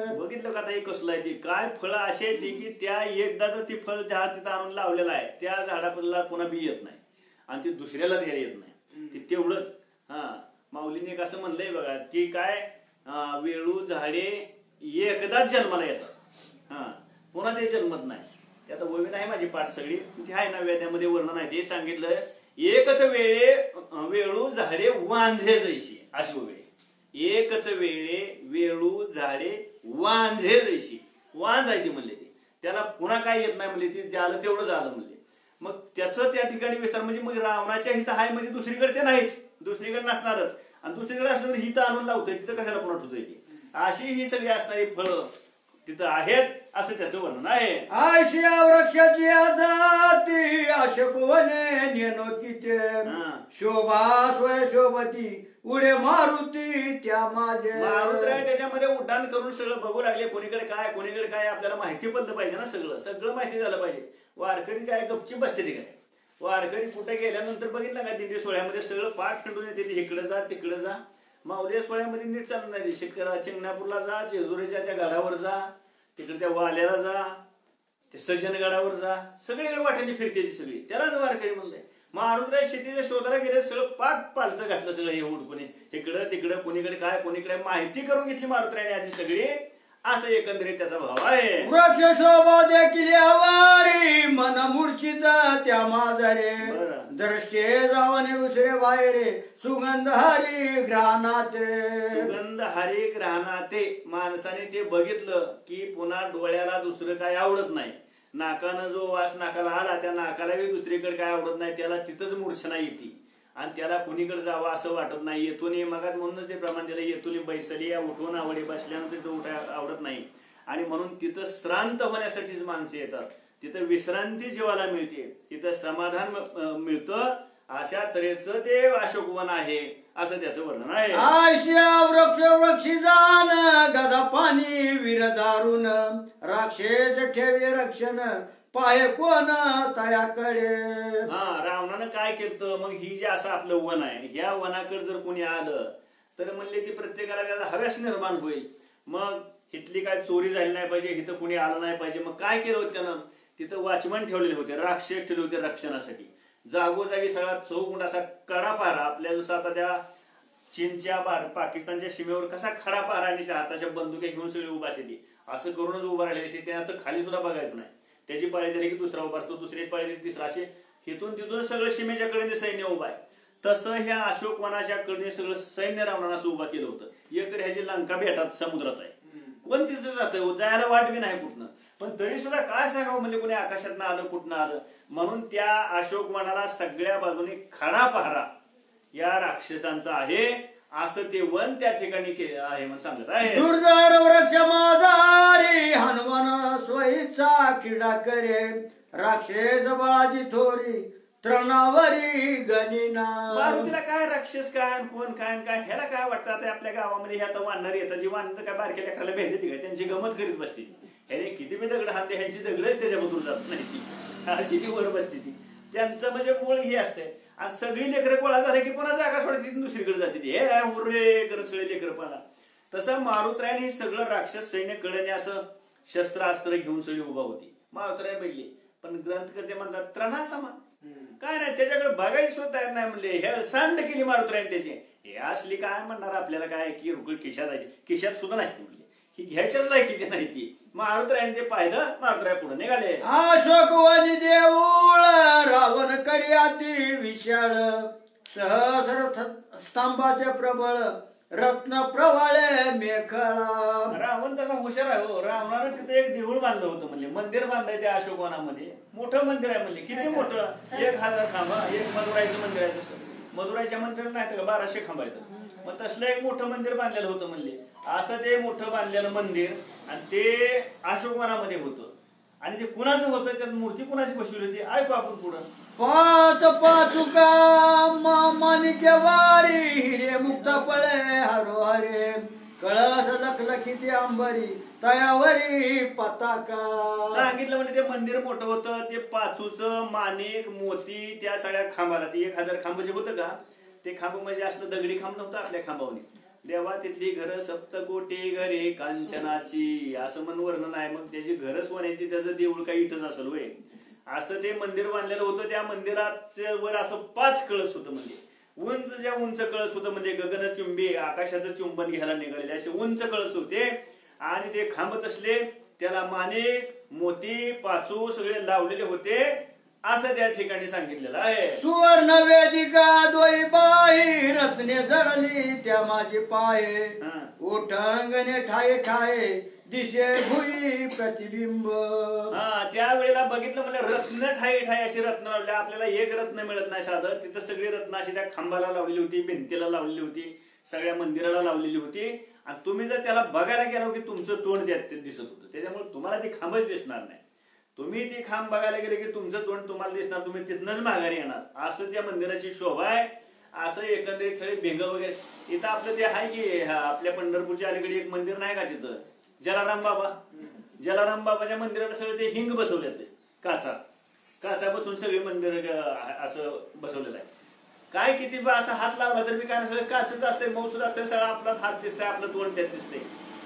S1: बघितलं का आता हे कसलं आहे ती, काय फळं अशी आहेत ती की त्या एकदा जर ती फळ झाड तिथं आणून लावलेलं आहे, त्या झाडाला पुन्हा बी येत नाही आणि ती दुसऱ्याला द्यायला येत नाही. ती तेवढंच. हा, माऊलीने एक असं म्हणलंय बघा की काय, वेळू झाडे एकदाच जन्माला येतात, हा, पुन्हा ते जन्मत नाही. ते आता ओवी नाही माझी पाठ सगळी, ती आहे ना वेद्यामध्ये वर्णन आहे. ते सांगितलं एकच वेळू झाडे वांझे जैशी, अशी ओवी. एकच वेळे वेळू झाडे वांझे जैशी, वांझ आहे ती म्हणले. ती त्याला पुन्हा काय येत नाही म्हणले, ती झालं तेवढं झालं म्हणले. मग त्याचं त्या ठिकाणी विस्तार म्हणजे मग रावणाच्या हित आहे म्हणजे दुसरीकडे ते नाहीच, दुसरीकडे नसणारच. आणि दुसरीकडे असल्यावर हित आणून लावतोय, तिथं कशाला पुन्हा ठेवतोय ती. अशी ही सगळी असणारी फळं तिथं आहेत, असं त्याचं वर्णन आहे.
S2: आशिया वृक्षाची जाती अशोकवने नेनो किते, शोभा स्वय शोभती उडे मारुती त्या माझे.
S1: मारुतराय त्याच्यामध्ये उड्डाण करून सगळं बघू लागले, कोणीकडे काय आपल्याला माहिती पडलं पाहिजे ना, सगळं माहिती झालं पाहिजे. वारकरी काय गपची बसते ती काय, वारकरी कुठे गेल्यानंतर बघितलं का दिंडी सोहळ्यामध्ये सगळं पाठ खंडून येते, इकडे जा तिकडे जा. माऊली सोहळ्यामध्ये नीट चालत नाही. शेतकऱ्या चिंगणापूरला जा, जेजुरीच्या त्या गडावर जा, तिकडे त्या वाल्याला जा, ते सज्जनगडावर जा, सगळीकडे वाटेने फिरते ती सगळी. त्यालाच वारकरी म्हणलंय. मारुतराय शेतीच्या शोधाला गेले, सगळं पाठ पालतं घातलं सगळं हे उडकुने, इकडं तिकडं कोणीकडे माहिती करून घेतली मारुतरायने आधी सगळी. असं एकंदरीत त्याचा भाव आहे.
S2: वृक्ष शोभा देखील आवारी मन मूर्छित त्या माझरे, दृष्टे जावने उसरे बाहेरे सुगंध हरी ग्रहणाते. माणसाने ते बघितलं की पुन्हा डोळ्याला दुसरं काय आवडत नाही. नाकानं जो वास नाकाला आला, त्या नाकाला दुसरीकडे काय आवडत नाही, त्याला तिथंच मूर्छना येते आणि त्याला कुणीकडे जावं असं वाटत नाही. येथून मगात म्हणूनच ते प्रमाण दिलं, येथून बैसली या उठून आवडी बसल्यानंतर तिथं उठाय आवडत नाही. आणि म्हणून तिथं श्रांत होण्यासाठीच माणसं येतात, तिथं विश्रांती जीवाला मिळते, तिथं समाधान मिळतं. अशा तऱ्हेचं ते अशोकवन आहे, असं त्याचं वर्णन आहे. आशिया वृक्षी जाण गदा पाणी वीर दारुण, राक्षस ठेवे रक्षण पाय कोण तयाकडे.
S1: हा, रावणानं काय केलं मग, ही जे असं आपलं वन आहे, ह्या वनाकडे जर कोणी आलं तर म्हणले ती प्रत्येकाला त्याला हव्यास निर्माण होईल. मग इथली काय चोरी झाली नाही पाहिजे, इथं कोणी आलं नाही पाहिजे. मग काय केलं होतं त्यानं, तिथं वॉचमन ठेवलेले होते, राक्षस ठेवले होते रक्षणासाठी. जागोजागी सगळा चौगुंड असा कडा पहारा, आपल्या जसं आता त्या चीनच्या पाकिस्तानच्या सीमेवर कसा खडा पहारा आणि हाताच्या बंदुके घेऊन सगळी उभा असेल, असं करूनच उभा राहिलेली. ते असं खाली सुद्धा बघायचं नाही. त्याची पाळी झाली की दुसरा उभारतो, दुसरी पाळी झाली तिसरा, असे हिथून तिथून सगळं सीमेच्या कडेने सैन्य उभा आहे. तसं ह्या अशोकवनाच्या कडे सगळं सैन्य रावणानं असं उभा केलं होतं. एक तर ह्याची लंका बेटात समुद्रात आहे, कोण तिथं जातं, जायला वाट बी नाही कुठनं. पण तरी सुद्धा काय सांगावं म्हणजे कोणी आकाशातनं आलं कुठनं आलं. म्हणून त्या अशोकवनाला सगळ्या बाजूने खडा पहारा या राक्षसांचा आहे, असं ते वन त्या ठिकाणी आहे म्हणून सांगत आहे.
S2: दुर्धर वृक्ष माझारी हनुमान सोयीचा किडा करे, राक्षस बाळाची थोरी तृणावरी गणिना.
S1: मारुतीला काय राक्षस काय कोण काय काय ह्याला काय वाटतं. आता आपल्या गावामध्ये ह्या तर वानर येतात, जी वानर काय बारक्या लेकराला भेटते काय, त्यांची गमत करीत बसते. ह्याने किती बी दगड हाणते, ह्यांची दगड त्याच्यामधून जात नाही ती, अशी ती वर बसते ती. त्यांचं म्हणजे मूळ हे असते. आणि सगळी लेकरं गोळा झाले की पुन्हा जागा सोडते, दुसरीकडे जाते ती, हे उर्रे करत सगळे लेकरपणा. तसं मारुतरायाने सगळं राक्षस सैन्य कडे असं शस्त्रास्त्र घेऊन सगळी उभा होती. मारुतराय बैठले, पण ग्रंथकर्ते म्हणतात त्रणासमा काय नाही, त्याच्याकडे बघायची सुद्धा तयार नाही म्हणले. हे सांड केली मारुतरायाने त्याची. हे असली काय म्हणणार आपल्याला काय की रुकड खिशात आहे, खिशात सुद्धा नाही ती म्हणले, ही घ्यायच्याच लायकीची नाही ती. मारुतरायाने ते पाहिलं, मारुतराय पुढे निघाले.
S2: अशोकवनी देऊळ रावण कर्याती विशाळ, सहस्र स्तंभाचे प्रबळ रत्न प्रवाळे मेखळा.
S1: रावण तसा हुशार आहे हो. रावणानं तिथे एक देऊळ बांधलं होतं म्हणले, मंदिर बांधलंय त्या अशोकवनामध्ये. मोठं मंदिर आहे म्हणले, किती मोठं, 1000 खांब. एक मदुराईचं मंदिर आहे तसं. मदुराईच्या मंदिराला नाही तर 1200 खांबायचं. मग तसलं एक मोठं मंदिर बांधलेलं होतं म्हणले. असं ते मोठं बांधलेलं मंदिर आणि ते अशोकवनामध्ये होतं. आणि ते कुणाचं होतं, त्यात मूर्ती कुणाची बसवली होती ऐकू आपण पुढं.
S2: पाच पाचुका माणिक्य वारी हिरे मुक्त पळे हरो हरे,
S3: कळस लखलखिती अंबरी तयावरी पताका.
S2: सांगितलं म्हणजे ते मंदिर मोठं होतं, ते पाचूचं माणिक मोती त्या सगळ्या खांबाला, ते 1000 खांब जे होतं का ते खांब म्हणजे असलं दगडी खांब नव्हतं आपल्या खांबावनी. देवा तिथली घरं सप्तकोटी घरे कांचनाची असं म्हणून वर्णन आहे. मग त्याची घरं सोन्याची, त्याचं देऊळ काही इथंच असेल होय. असं ते मंदिर बांधलेलं होतं. त्या मंदिराच्या वर असं 5 कळस होतं, म्हणजे उंच ज्या उंच कळस होतं, म्हणजे गगनचुंबी आकाशाचं चुंबन घ्यायला निघालेले असे उंच कळस होते. आणि ते खांब तसले त्याला माणिक मोती पाचू सगळे लावलेले होते असं त्या ठिकाणी सांगितलेलं आहे.
S3: सुवर्ण वेदिका दोई बाई रत्ने जडली त्या माझे पाये. ओठांगणे ठाये ठाये दिशे भुई प्रतिबिंब.
S2: त्यावेळेला बघितलं म्हणजे रत्न ठाई ठाई अशी रत्न लावली. आपल्याला एक रत्न मिळत नाही साधं, तिथं सगळी रत्न अशी त्या खांबाला लावलेली होती, भिंतीला लावलेली होती, सगळ्या मंदिराला लावलेली होती. आणि तुम्ही जर त्याला बघायला गेलो की तुमचं तोंड त्यात दिसत होतं, त्याच्यामुळे तुम्हाला ती खांबच दिसणार नाही. तुम्ही ती खांब बघायला गेले की तुमचं तोंड तुम्हाला दिसणार, तुम्ही तिथनच माघारी येणार. असं त्या मंदिराची शोभा आहे. असं एकंदरीत सगळे भिंग वगैरे. इथं आपलं ते आहे की आपल्या पंढरपूरच्या अलीकडे एक मंदिर नाही का तिथं जलाराम बाबा. जलाराम बाबाच्या मंदिराला सगळं ते हिंग बसवले ते काचा बसून सगळे मंदिर असं बसवलेलं आहे. काय किती असं हात लावला तर मी काय सगळं काचच असते, मौसूद असते, सगळं आपलाच हात दिसतंय, आपलं तोंड त्यात दिसतंय.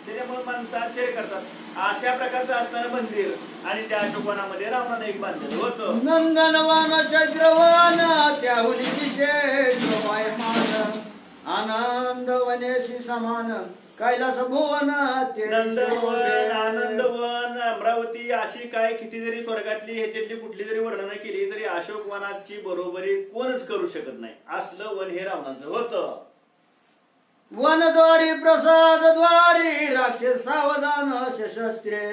S2: त्याच्यामुळे माणसं आश्चर्य करतात. अशा प्रकारचं असणारं मंदिर आणि त्या अशोकवनामध्ये रावणानं एक बांधलेलं होतं.
S3: नंदनवन चैत्रवन त्याहुनी विशेष वायमान आनंद वनेशी समान कैलास भुवन
S2: नंदवन आनंदवन अमरावती अशी काय किती जरी स्वर्गातली ह्याच्यातली कुठली जरी वर्णनं केली तरी अशोकवनाची बरोबरी कोणच करू शकत नाही. असलं वन हे रावणाचं होतं.
S3: वनद्वारी प्रसादद्वारी राक्षस सावधान शस्त्रे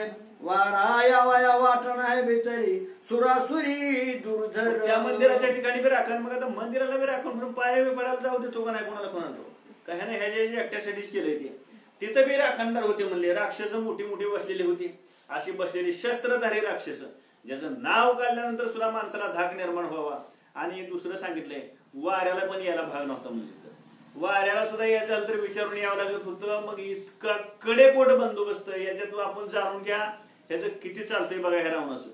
S3: वाराया वाया वाटण आहे भीतरी सुरासुरी दुर्धर.
S2: त्या मंदिराच्या ठिकाणी बी राखण. मग आता मंदिराला बी राखण म्हणून पाया बी पडायला जाऊ देतो का नाही कोणाला कोणाला. काय नाही ह्याच्या एकट्यासाठीच केलंय ते. तिथं बी राखणदार होते म्हणले. राक्षस मोठी मोठी बसलेली होती, अशी बसलेली शस्त्रधारी राक्षस, ज्याचं नाव काढल्यानंतर सुद्धा माणसाला धाक निर्माण व्हावा. आणि दुसरं सांगितलंय वाऱ्याला पण यायला भाग नव्हता म्हणजे. वाऱ्याला सुद्धा यायचं झालं तर विचारून यावं लागत होतं. मग इतका कडेकोट बंदोबस्त याच्यातून आपण जाणून घ्या ह्याचं किती चालतंय बघा ह्या रावणाचं.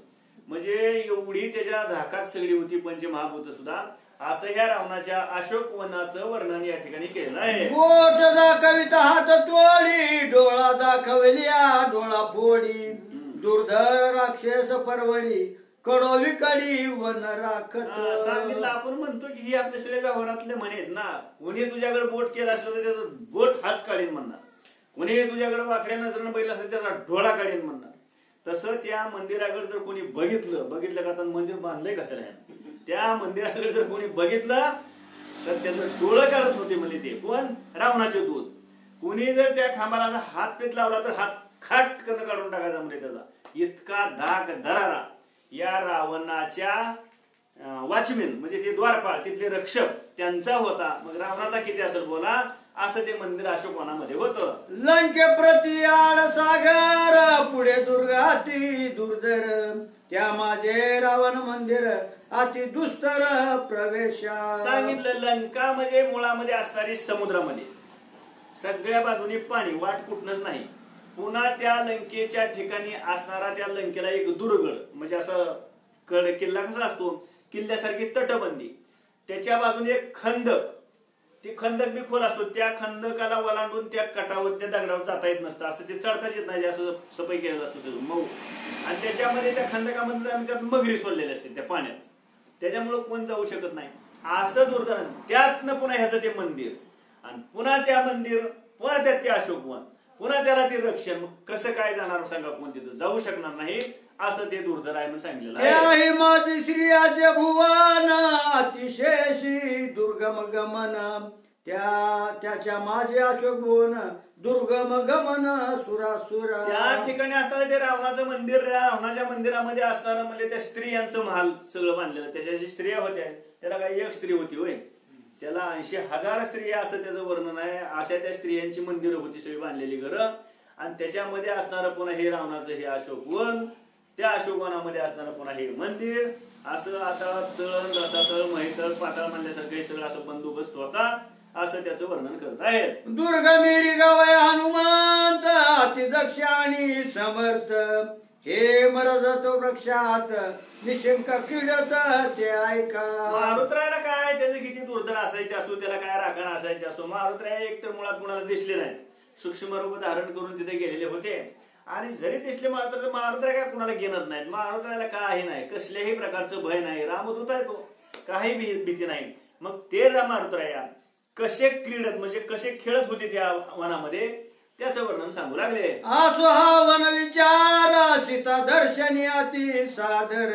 S2: म्हणजे एवढी त्याच्या धाकात सगळी होती पंचमहाभूत सुद्धा. असं ह्या रावणाच्या अशोकवनाचं वर्णन या ठिकाणी केलं आहे.
S3: बोट दाखविता हात तोडी डोळा दाखवल्या डोळा फोडी दुर्धर राक्षस परवडी कडो विकडी वन राखत.
S2: सांगितलं आपण म्हणतो की ही आपल्या सगळ्या व्यवहारातले म्हणेत ना. कोणी तुझ्याकडे बोट केला असलं तर त्याचं बोट हात काढीन म्हणणार, कोणी तुझ्याकडे वाकड्या नजरेनं बघितलं असेल त्याचा डोळा काढीन म्हणणार. तसं त्या मंदिराकडे जर कोणी बघितलं का आता मंदिर बांधलंय कशाला, त्या मंदिराकडे जर कोणी बघितलं तर त्याचं डोळं काढत होते म्हणजे ते कोण रावणाचे दूत. कोणी जर त्या खांबाला हात पेत लावला तर हात खाट करणं काढून टाकायचा म्हणजे त्याचा. इतका धाक दरारा या रावणाच्या वॉचमॅन म्हणजे ते द्वारपाळ तिथले रक्षक त्यांचा होता. मग रावणाचा किती असेल बोला. असं ते मंदिर अशोकवनामध्ये होतं.
S3: लंके प्रति आड सागर पुढे दुर्गाती दुर्धर त्या माझे रावण मंदिर अति दुस्तर प्रवेश.
S2: सांगितलं लंका म्हणजे मुळामध्ये असणारी समुद्रामध्ये सगळ्या बाजूनी पाणी, वाट कुठनच नाही. पुन्हा त्या लंकेच्या ठिकाणी असणारा त्या लंकेला एक दुर्गड म्हणजे असं किल्ला कसा असतो किल्ल्यासारखी तटबंदी, त्याच्या बाजूने एक खंदक, ती खंदक बी खोल असतो. त्या खंदकाला ओलांडून त्या कटावर त्या दगडावर जाता येत नसतं, असं ते चढताच येत नाही, असं सफाई केलेलं असतं सगळं मऊ. आणि त्याच्यामध्ये त्या खंदकामध्ये आम्ही त्यात मगरी सोडलेले असते त्या पाण्यात, त्याच्यामुळं कोण जाऊ शकत नाही. असं दुर्धर. त्यातनं पुन्हा ह्याचं ते मंदिर आणि पुन्हा त्या मंदिर, पुन्हा त्यात ते अशोकवन, पुन्हा त्याला ते रक्षण. कसं काय जाणार सांगा, कोण तिथं जाऊ शकणार नाही. असं ते दुर्धर आहे म्हणून सांगितलेलं आहे.
S3: माझी श्रीयाचे भुवन अतिशेषी दुर्गम गमन त्याच्या माझे अशोक भुवन दुर्गम गमन सुरासुरा.
S2: त्या ठिकाणी असणारं ते रावणाचं मंदिर, रावणाच्या मंदिरामध्ये असणारं म्हणजे त्या स्त्रियांचं महाल सगळं बांधलेलं. त्याच्या ज्या स्त्रिया होत्या त्याला काही एक स्त्री होती होय, त्याला 80,000 स्त्रिया असं त्याचं वर्णन आहे. अशा त्या स्त्रियांची मंदिरं होती सगळी बांधलेली घरं. आणि त्याच्यामध्ये असणारं पुन्हा हे रावणाचं हे अशोकवन, त्या अशोकवनामध्ये असणारं पुन्हा हे मंदिर. असं आता तळ जसा तळ महितळ पाताळ म्हणल्यासारखं हे सगळं असं बंदोबस्त होता. असं त्याचं वर्णन करत आहेत.
S3: दुर्गमेरी गवय हनुमंत अति दक्ष आणि समर्थ हे मरजत वृक्षात निशंक क्रीडत ते ऐका.
S2: मारुतरायाला काय त्याचे किती दुर्धर असायचे असो, त्याला काय राखण असायचे असो, मारुतराय एक तर मुळात कुणाला दिसले नाहीत. सूक्ष्म रूप धारण करून तिथे गेलेले होते आणि जरी दिसले मारुतराय काय कुणाला घेणत नाहीत. मारुतरायाला काही नाही, कसल्याही प्रकारचं भय नाही. रामदूत आहे तो, काही भीती नाही. मग ते मारुतराया कसे क्रीडत म्हणजे कसे खेळत होते त्या वनामध्ये त्याचं वर्णन सांगू लागले.
S3: आसो हा वन विचार सीता दर्शनी अति सादर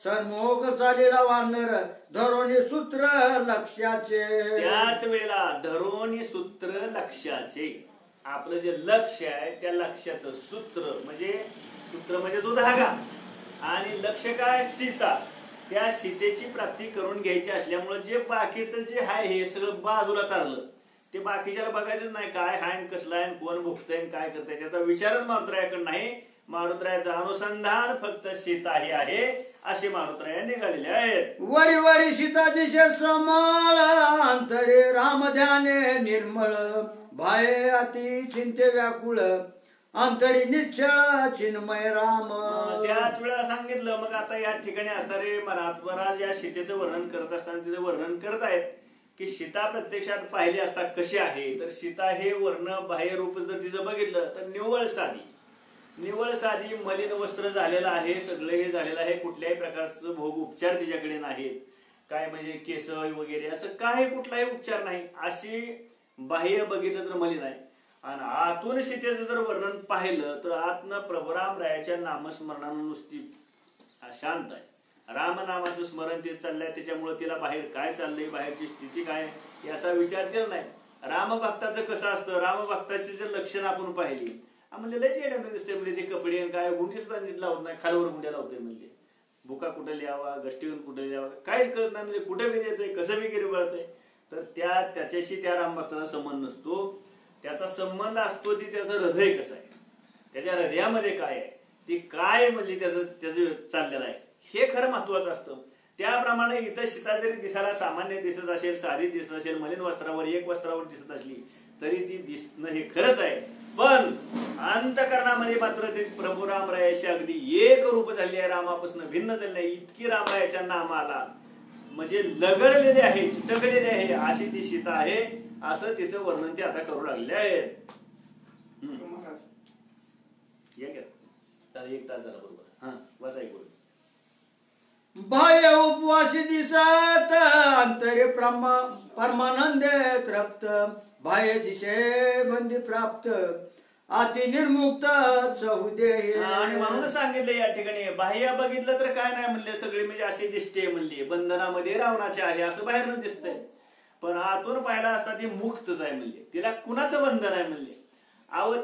S3: सन्मुख चालेला वानर धरोनी सूत्र लक्ष्याचे.
S2: त्याच वेळेला धरोनी सूत्र लक्ष्याचे, आपलं जे लक्ष आहे त्या लक्ष्याचं सूत्र म्हणजे तो धागा आणि लक्ष काय सीता. त्या सीतेची प्राप्ती करून घ्यायची असल्यामुळे जे बाकीचं जे आहे हे सगळं बाजूला सारलं. ते बाकीच्याला बघायचंच नाही काय हाय कसला आहे कोण भुगतय काय करतंय त्याचा विचारच मारुतरायाकडे नाही. मारुतरायाचं अनुसंधान फक्त सीता ही आहे असे मारुतराया निघालेले आहेत.
S3: वरी वरी सीता दिशे समळ अंतरे राम ध्याने निर्मळ भाये अति चिंते व्याकुळ अंतरी निश्चळ चिन्मय राम.
S2: त्याच वेळेला सांगितलं. मग आता या ठिकाणी असणारे महाराज या सीतेचं वर्णन करत असताना तिचं वर्णन करत आहेत की सीता प्रत्यक्षात पाहिली असता कशी आहे. तर सीता हे वर्ण बाह्य रूप जर तिचं बघितलं तर निव्वळ साधी मलिन वस्त्र झालेलं आहे, सगळं हे झालेलं आहे. कुठल्याही प्रकारचं भोग उपचार तिच्याकडे नाहीत. काय म्हणजे केस वगैरे असं काही कुठलाही उपचार नाही. अशी बाह्य बघितलं तर मलिन आहे. आणि आतून सीतेचं जर वर्णन पाहिलं तर आतनं प्रभू रामरायाच्या नामस्मरणानं नुसती शांत आहे. रामनामाचं स्मरण ते चाललंय. त्याच्यामुळे तिला बाहेर काय चाललंय, बाहेरची स्थिती काय याचा विचार केला नाही. रामभक्ताचं कसं असतं, रामभक्ताची जर लक्षण आपण पाहिली म्हणजे लय चेहऱ्याने दिसते. म्हणजे ते कपडे काय गुंडी सुद्धा नीट लावत नाही, खालवर गुंड्या लावतोय. म्हणजे बुका कुठे लिहावा, गष्टीवर कुठे लिहावा काहीच कळत नाही. म्हणजे कुठे बी येतंय कसं बी गिरी बळतंय. तर त्याच्याशी त्या रामभक्ताचा संबंध नसतो. त्याचा संबंध असतो ती त्याचं हृदय कसं आहे, त्याच्या हृदयामध्ये काय आहे, ती काय म्हणजे त्याचं चाललेलं आहे हे खरं महत्वाचं असतं. त्याप्रमाणे इथं सीता जरी दिसायला सामान्य दिसत असेल, साधी दिसत असेल, मलिन वस्त्रावर एक वस्त्रावर दिसत असली तरी ती दिसणं हे खरंच आहे. पण अंतकरणामध्ये मात्र ते प्रभू रामरायाशी अगदी एक रूप झाली आहे, रामापासून भिन्न झाली आहे. इतकी रामरायाच्या नामाला म्हणजे लगडलेले आहे, चिटकलेले आहे अशी ती सीता आहे असं तिचं वर्णन ते आता करू लागले आहेत. एक तास झाला बरोबर. हा वाचा एक बोल.
S3: बाह्य उपवासी दिसत अंतरे परमानंदे तृप्त बाह्य दिशे बंदी प्राप्त अति निर्मुक्त चहुदे.
S2: आणि म्हणून सांगितलं या ठिकाणी बाह्य बघितलं तर काय नाही म्हणले, सगळे म्हणजे असे दिसते म्हणले बंधनामध्ये रावणाचे आहे असं बाहेरनं दिसतंय. पण आतून पाहिला असता ती मुक्तच आहे म्हणले. तिला कुणाचं बंधन आहे म्हणले,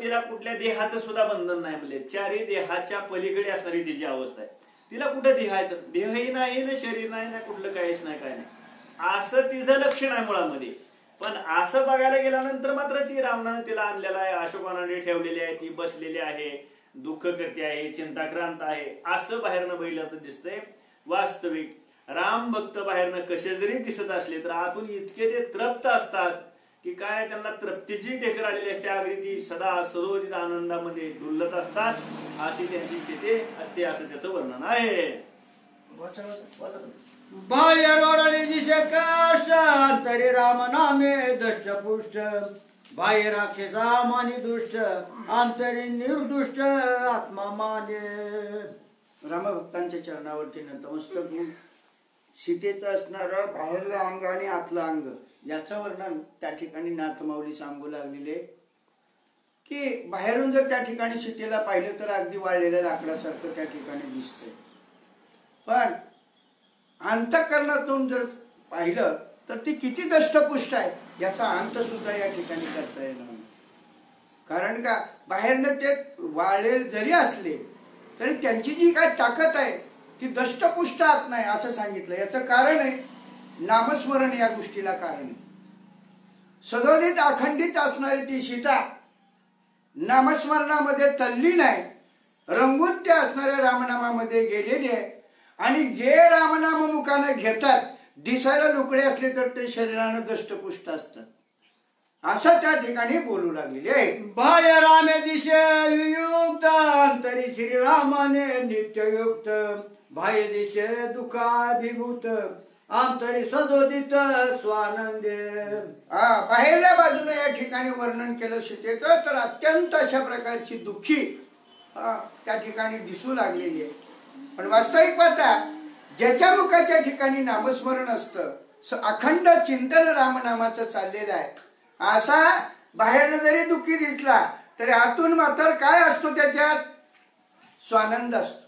S2: तिला कुठल्या देहाचं सुद्धा बंधन नाही म्हणले. चारी देहाच्या पलीकडे असणारी तिची अवस्था आहे. तिला कुठं देह आहे तर देहही नाही ना शरीर नाही ना कुठलं काहीच नाही काय नाही असं तिचं लक्षण आहे मुळामध्ये. पण असं बघायला गेल्यानंतर मात्र ती रावणानं तिला आणलेला आहे, अशोकाने ठेवलेली आहे, ती बसलेली आहे, दुःख करते आहे, चिंताक्रांत आहे असं बाहेरनं बघितलं तर दिसतंय. वास्तविक राम भक्त बाहेरनं कसे जरी दिसत असले तर आतून इतके ते तृप्त असतात की काय त्यांना तृप्तीची ढेकर आलेली असते. अगदी ती सदा सरोवरित आनंदामध्ये डुलत असतात अशी त्यांची स्थिती असते असं त्याचं वर्णन आहे.
S3: बाह्य रोडाने दिशे काष्ट अंतरी राम नामे दष्टपुष्ट बाह्य राक्षसा मानी दुष्ट अंतरी निर्दुष्ट आत्मा माने.
S4: रामभक्तांच्या चरणावरती नतमस्तक होऊन सीतेचं असणारं बाहेरलं अंग आणि आतलं अंग याचं वर्णन त्या ठिकाणी नाथमाऊली सांगू लागलेले की बाहेरून जर त्या ठिकाणी सीतेला पाहिलं तर अगदी वाळलेल्या लाकडासारखं त्या ठिकाणी दिसतंय. पण अंतःकरणातून जर पाहिलं तर ती किती दष्टपुष्ट आहे याचा अंत सुद्धा या ठिकाणी करता येणार नाही. कारण का बाहेरनं ते वाळलेले जरी असले तरी त्यांची जी काय ताकद आहे ती दष्टपुष्ट आत नाही असं सांगितलं. याचं कारण आहे नामस्मरण या गोष्टीला कारण आहे. सदोदित अखंडित असणारी ती सीता नामस्मरणामध्ये तल्लीन आहे, रंगून त्या असणाऱ्या रामनामामध्ये गेलेली आहे. आणि जे रामनाम मुखाने घेतात दिसायला लुकडे असले तर ते शरीरानं दष्टपुष्ट असतात. असं त्या ठिकाणी बोलू लागलेले आहे.
S3: बाह्य रामे दिशे युक्त अंतरी श्रीरामाने नित्ययुक्त बाह्य दिशे दुःखाभिभूत अंतरी सदोदित स्वानंदे.
S4: बाहेरल्या बाजूने या ठिकाणी वर्णन केलं सीतेचं तर अत्यंत अशा प्रकारची दुःखी त्या ठिकाणी दिसू लागलेली आहे. पण वास्तविक पाहता ज्याच्या मुखाच्या ठिकाणी नामस्मरण असतं अखंड चिंतन रामनामाचं चाललेलं आहे असा बाहेरनं जरी दुःखी दिसला तरी आतून मात्र काय असतो त्याच्यात स्वानंद असतो.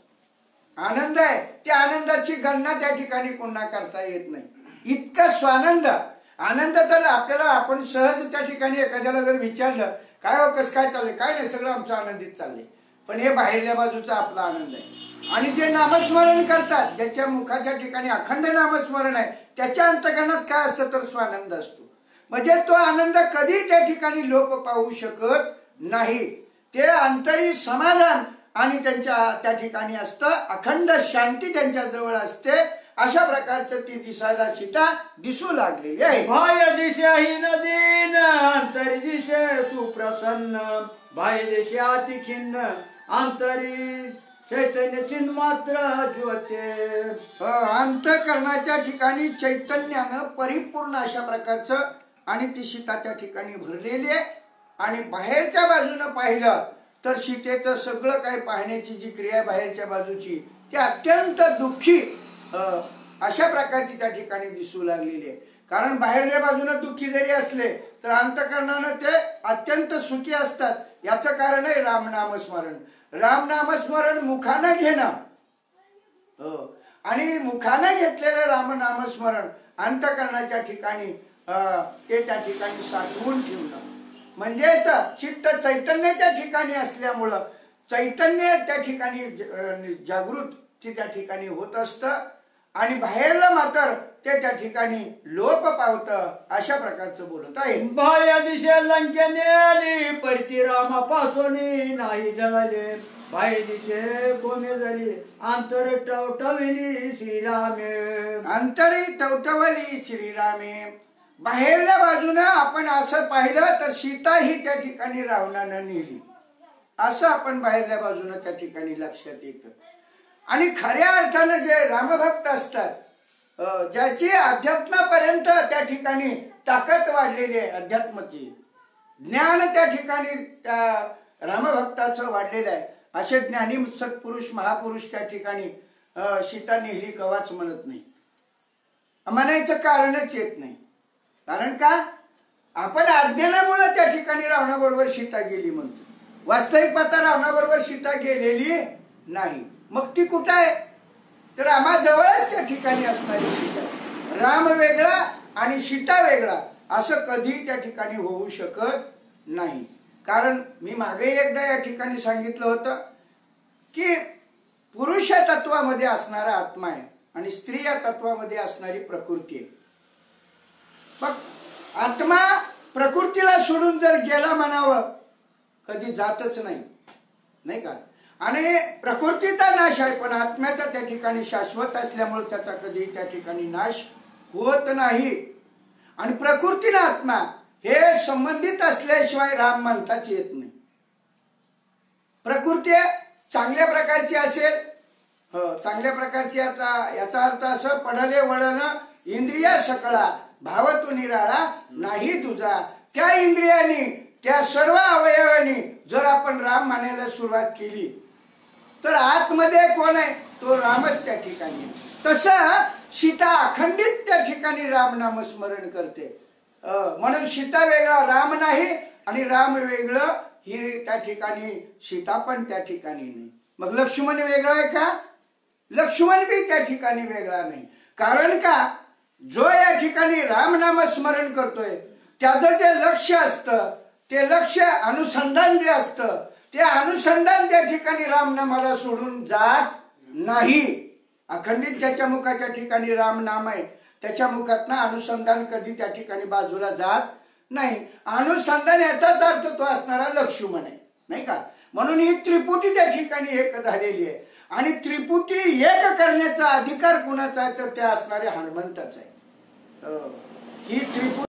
S4: आनंद आहे. त्या आनंदाची गणना त्या ठिकाणी पुन्हा करता येत नाही. इतका स्वानंद आनंद तर आपल्याला आपण सहज त्या ठिकाणी एखाद्याला जर विचारलं काय हो कसं काय चाललंय काय नाही सगळं आमचं आनंदित चाललंय पण हे बाहेरल्या बाजूचा आपला आनंद आहे. आणि जे नामस्मरण करतात ज्याच्या मुखाच्या ठिकाणी अखंड नामस्मरण आहे त्याच्या अंतकरणात काय असतं तर स्वानंद असतो. म्हणजे तो आनंद कधी त्या ठिकाणी लोप पाहू शकत नाही. ते अंतरी समाधान आणि त्यांच्या त्या ठिकाणी असतं अखंड शांती त्यांच्या जवळ असते. अशा प्रकारचं ती दिसायला सीता दिसू लागलेली आहे.
S3: बाह्य दिशे नदीन अंतरी दिशे सुप्रसन्न बाह्य दिशे अतिखिन्न अंतरी चैतन्य चिन्ह मात्र ज्योते.
S4: अंतःकरणाच्या ठिकाणी चैतन्यानं परिपूर्ण अशा प्रकारचं आणि ती सीता त्या ठिकाणी भरलेली आहे. आणि बाहेरच्या बाजूनं पाहिलं तर सीतेचं सगळं काही पाहण्याची जी क्रिया बाहेरच्या बाजूची ती अत्यंत दुःखी अशा प्रकारची त्या ठिकाणी दिसू लागलेली आहे. कारण बाहेरच्या बाजूनं दुःखी जरी असले तर अंतःकरणानं ते अत्यंत सुखी असतात. याचं कारण आहे रामनामस्मरण. रामनामस्मरण मुखानं घेणं आणि मुखानं घेतलेलं रामनामस्मरण अंतःकरणाच्या ठिकाणी ते त्या ठिकाणी साठवून ठेवणं म्हणजेच चित्त चैतन्याच्या ठिकाणी असल्यामुळं चैतन्य त्या ठिकाणी जागृती त्या ठिकाणी होत असतं आणि बाहेरलं मात्र ते त्या ठिकाणी लोप पावतं. अशा प्रकारचं बोलत आहे.
S3: बाह्य दिशे लंकेने परिती रामापासून नाही जळले बाह्य दिशे कोमे झाली अंतर टवटविली श्रीरामे.
S4: अंतरी टवटवली श्रीरामे. बाहेरल्या बाजूनं आपण असं पाहिलं तर सीता ही त्या ठिकाणी रावणानं नेली असं आपण बाहेरल्या बाजूनं त्या ठिकाणी लक्षात येतं. आणि खऱ्या अर्थानं जे रामभक्त असतात ज्याची अध्यात्मापर्यंत त्या ठिकाणी ताकद वाढलेली आहे अध्यात्माची ज्ञान त्या ठिकाणी त्या रामभक्ताचं वाढलेलं आहे असे ज्ञानी सत्पुरुष महापुरुष त्या ठिकाणी सीता नेली कवाच म्हणत नाही. म्हणायचं कारणच येत नाही. कारण का आपण अज्ञानामुळे त्या ठिकाणी रावणाबरोबर सीता गेली म्हणतो. वास्तविक पाहता रावणाबरोबर सीता गेलेली नाही. मग ती कुठं आहे तर आम्हाजवळच त्या ठिकाणी असणारी सीता. राम वेगळा आणि सीता वेगळा असं कधी त्या ठिकाणी होऊ शकत नाही. कारण मी मागे एकदा या ठिकाणी सांगितलं होतं की पुरुष या तत्वामध्ये असणारा आत्मा आहे आणि स्त्री या तत्वामध्ये असणारी प्रकृती आहे. मग आत्मा प्रकृतीला सोडून जर गेला म्हणावं कधी जातच नाही नाही का. आणि प्रकृतीचा नाश आहे पण आत्म्याचा त्या ठिकाणी शाश्वत असल्यामुळे त्याचा कधी त्या ठिकाणी नाश होत नाही. आणि प्रकृती ना आत्मा हे संबंधित असल्याशिवाय राम म्हणताच येत नाही. प्रकृती चांगल्या प्रकारची असेल चांगल्या प्रकारची याचा अर्थ असं पडले वळण इंद्रिया सकळा भाव तो निराळा नाही तुझा. त्या इंद्रियांनी त्या सर्व अवयवांनी जर आपण राम म्हणायला सुरुवात केली तर आतमध्ये कोण आहे तो रामच त्या ठिकाणी. तसं सीता अखंडित त्या ठिकाणी राम नामस्मरण करते. म्हणून सीता वेगळा राम नाही आणि राम वेगळं ही त्या ठिकाणी सीता पण त्या ठिकाणी नाही. मग लक्ष्मण वेगळा आहे का लक्ष्मण बी त्या ठिकाणी वेगळा नाही. कारण का जो या ठिकाणी रामनाम स्मरण करतोय त्याचं जे लक्ष असतं ते लक्ष अनुसंधान जे असतं ते अनुसंधान त्या ठिकाणी रामनामाला सोडून जात नाही. अखंडित ज्याच्या मुखाच्या ठिकाणी राम नाम आहे त्याच्या मुखातनं अनुसंधान कधी त्या ठिकाणी बाजूला जात नाही. अनुसंधान याचाच अर्थ तो असणारा लक्ष्मण आहे नाही का. म्हणून ही त्रिपुटी त्या ठिकाणी एक झालेली आहे आणि त्रिपुटी एक करण्याचा अधिकार कुणाचा आहे तर त्या असणारे हनुमंताचा आहे. ही त्रिपुटी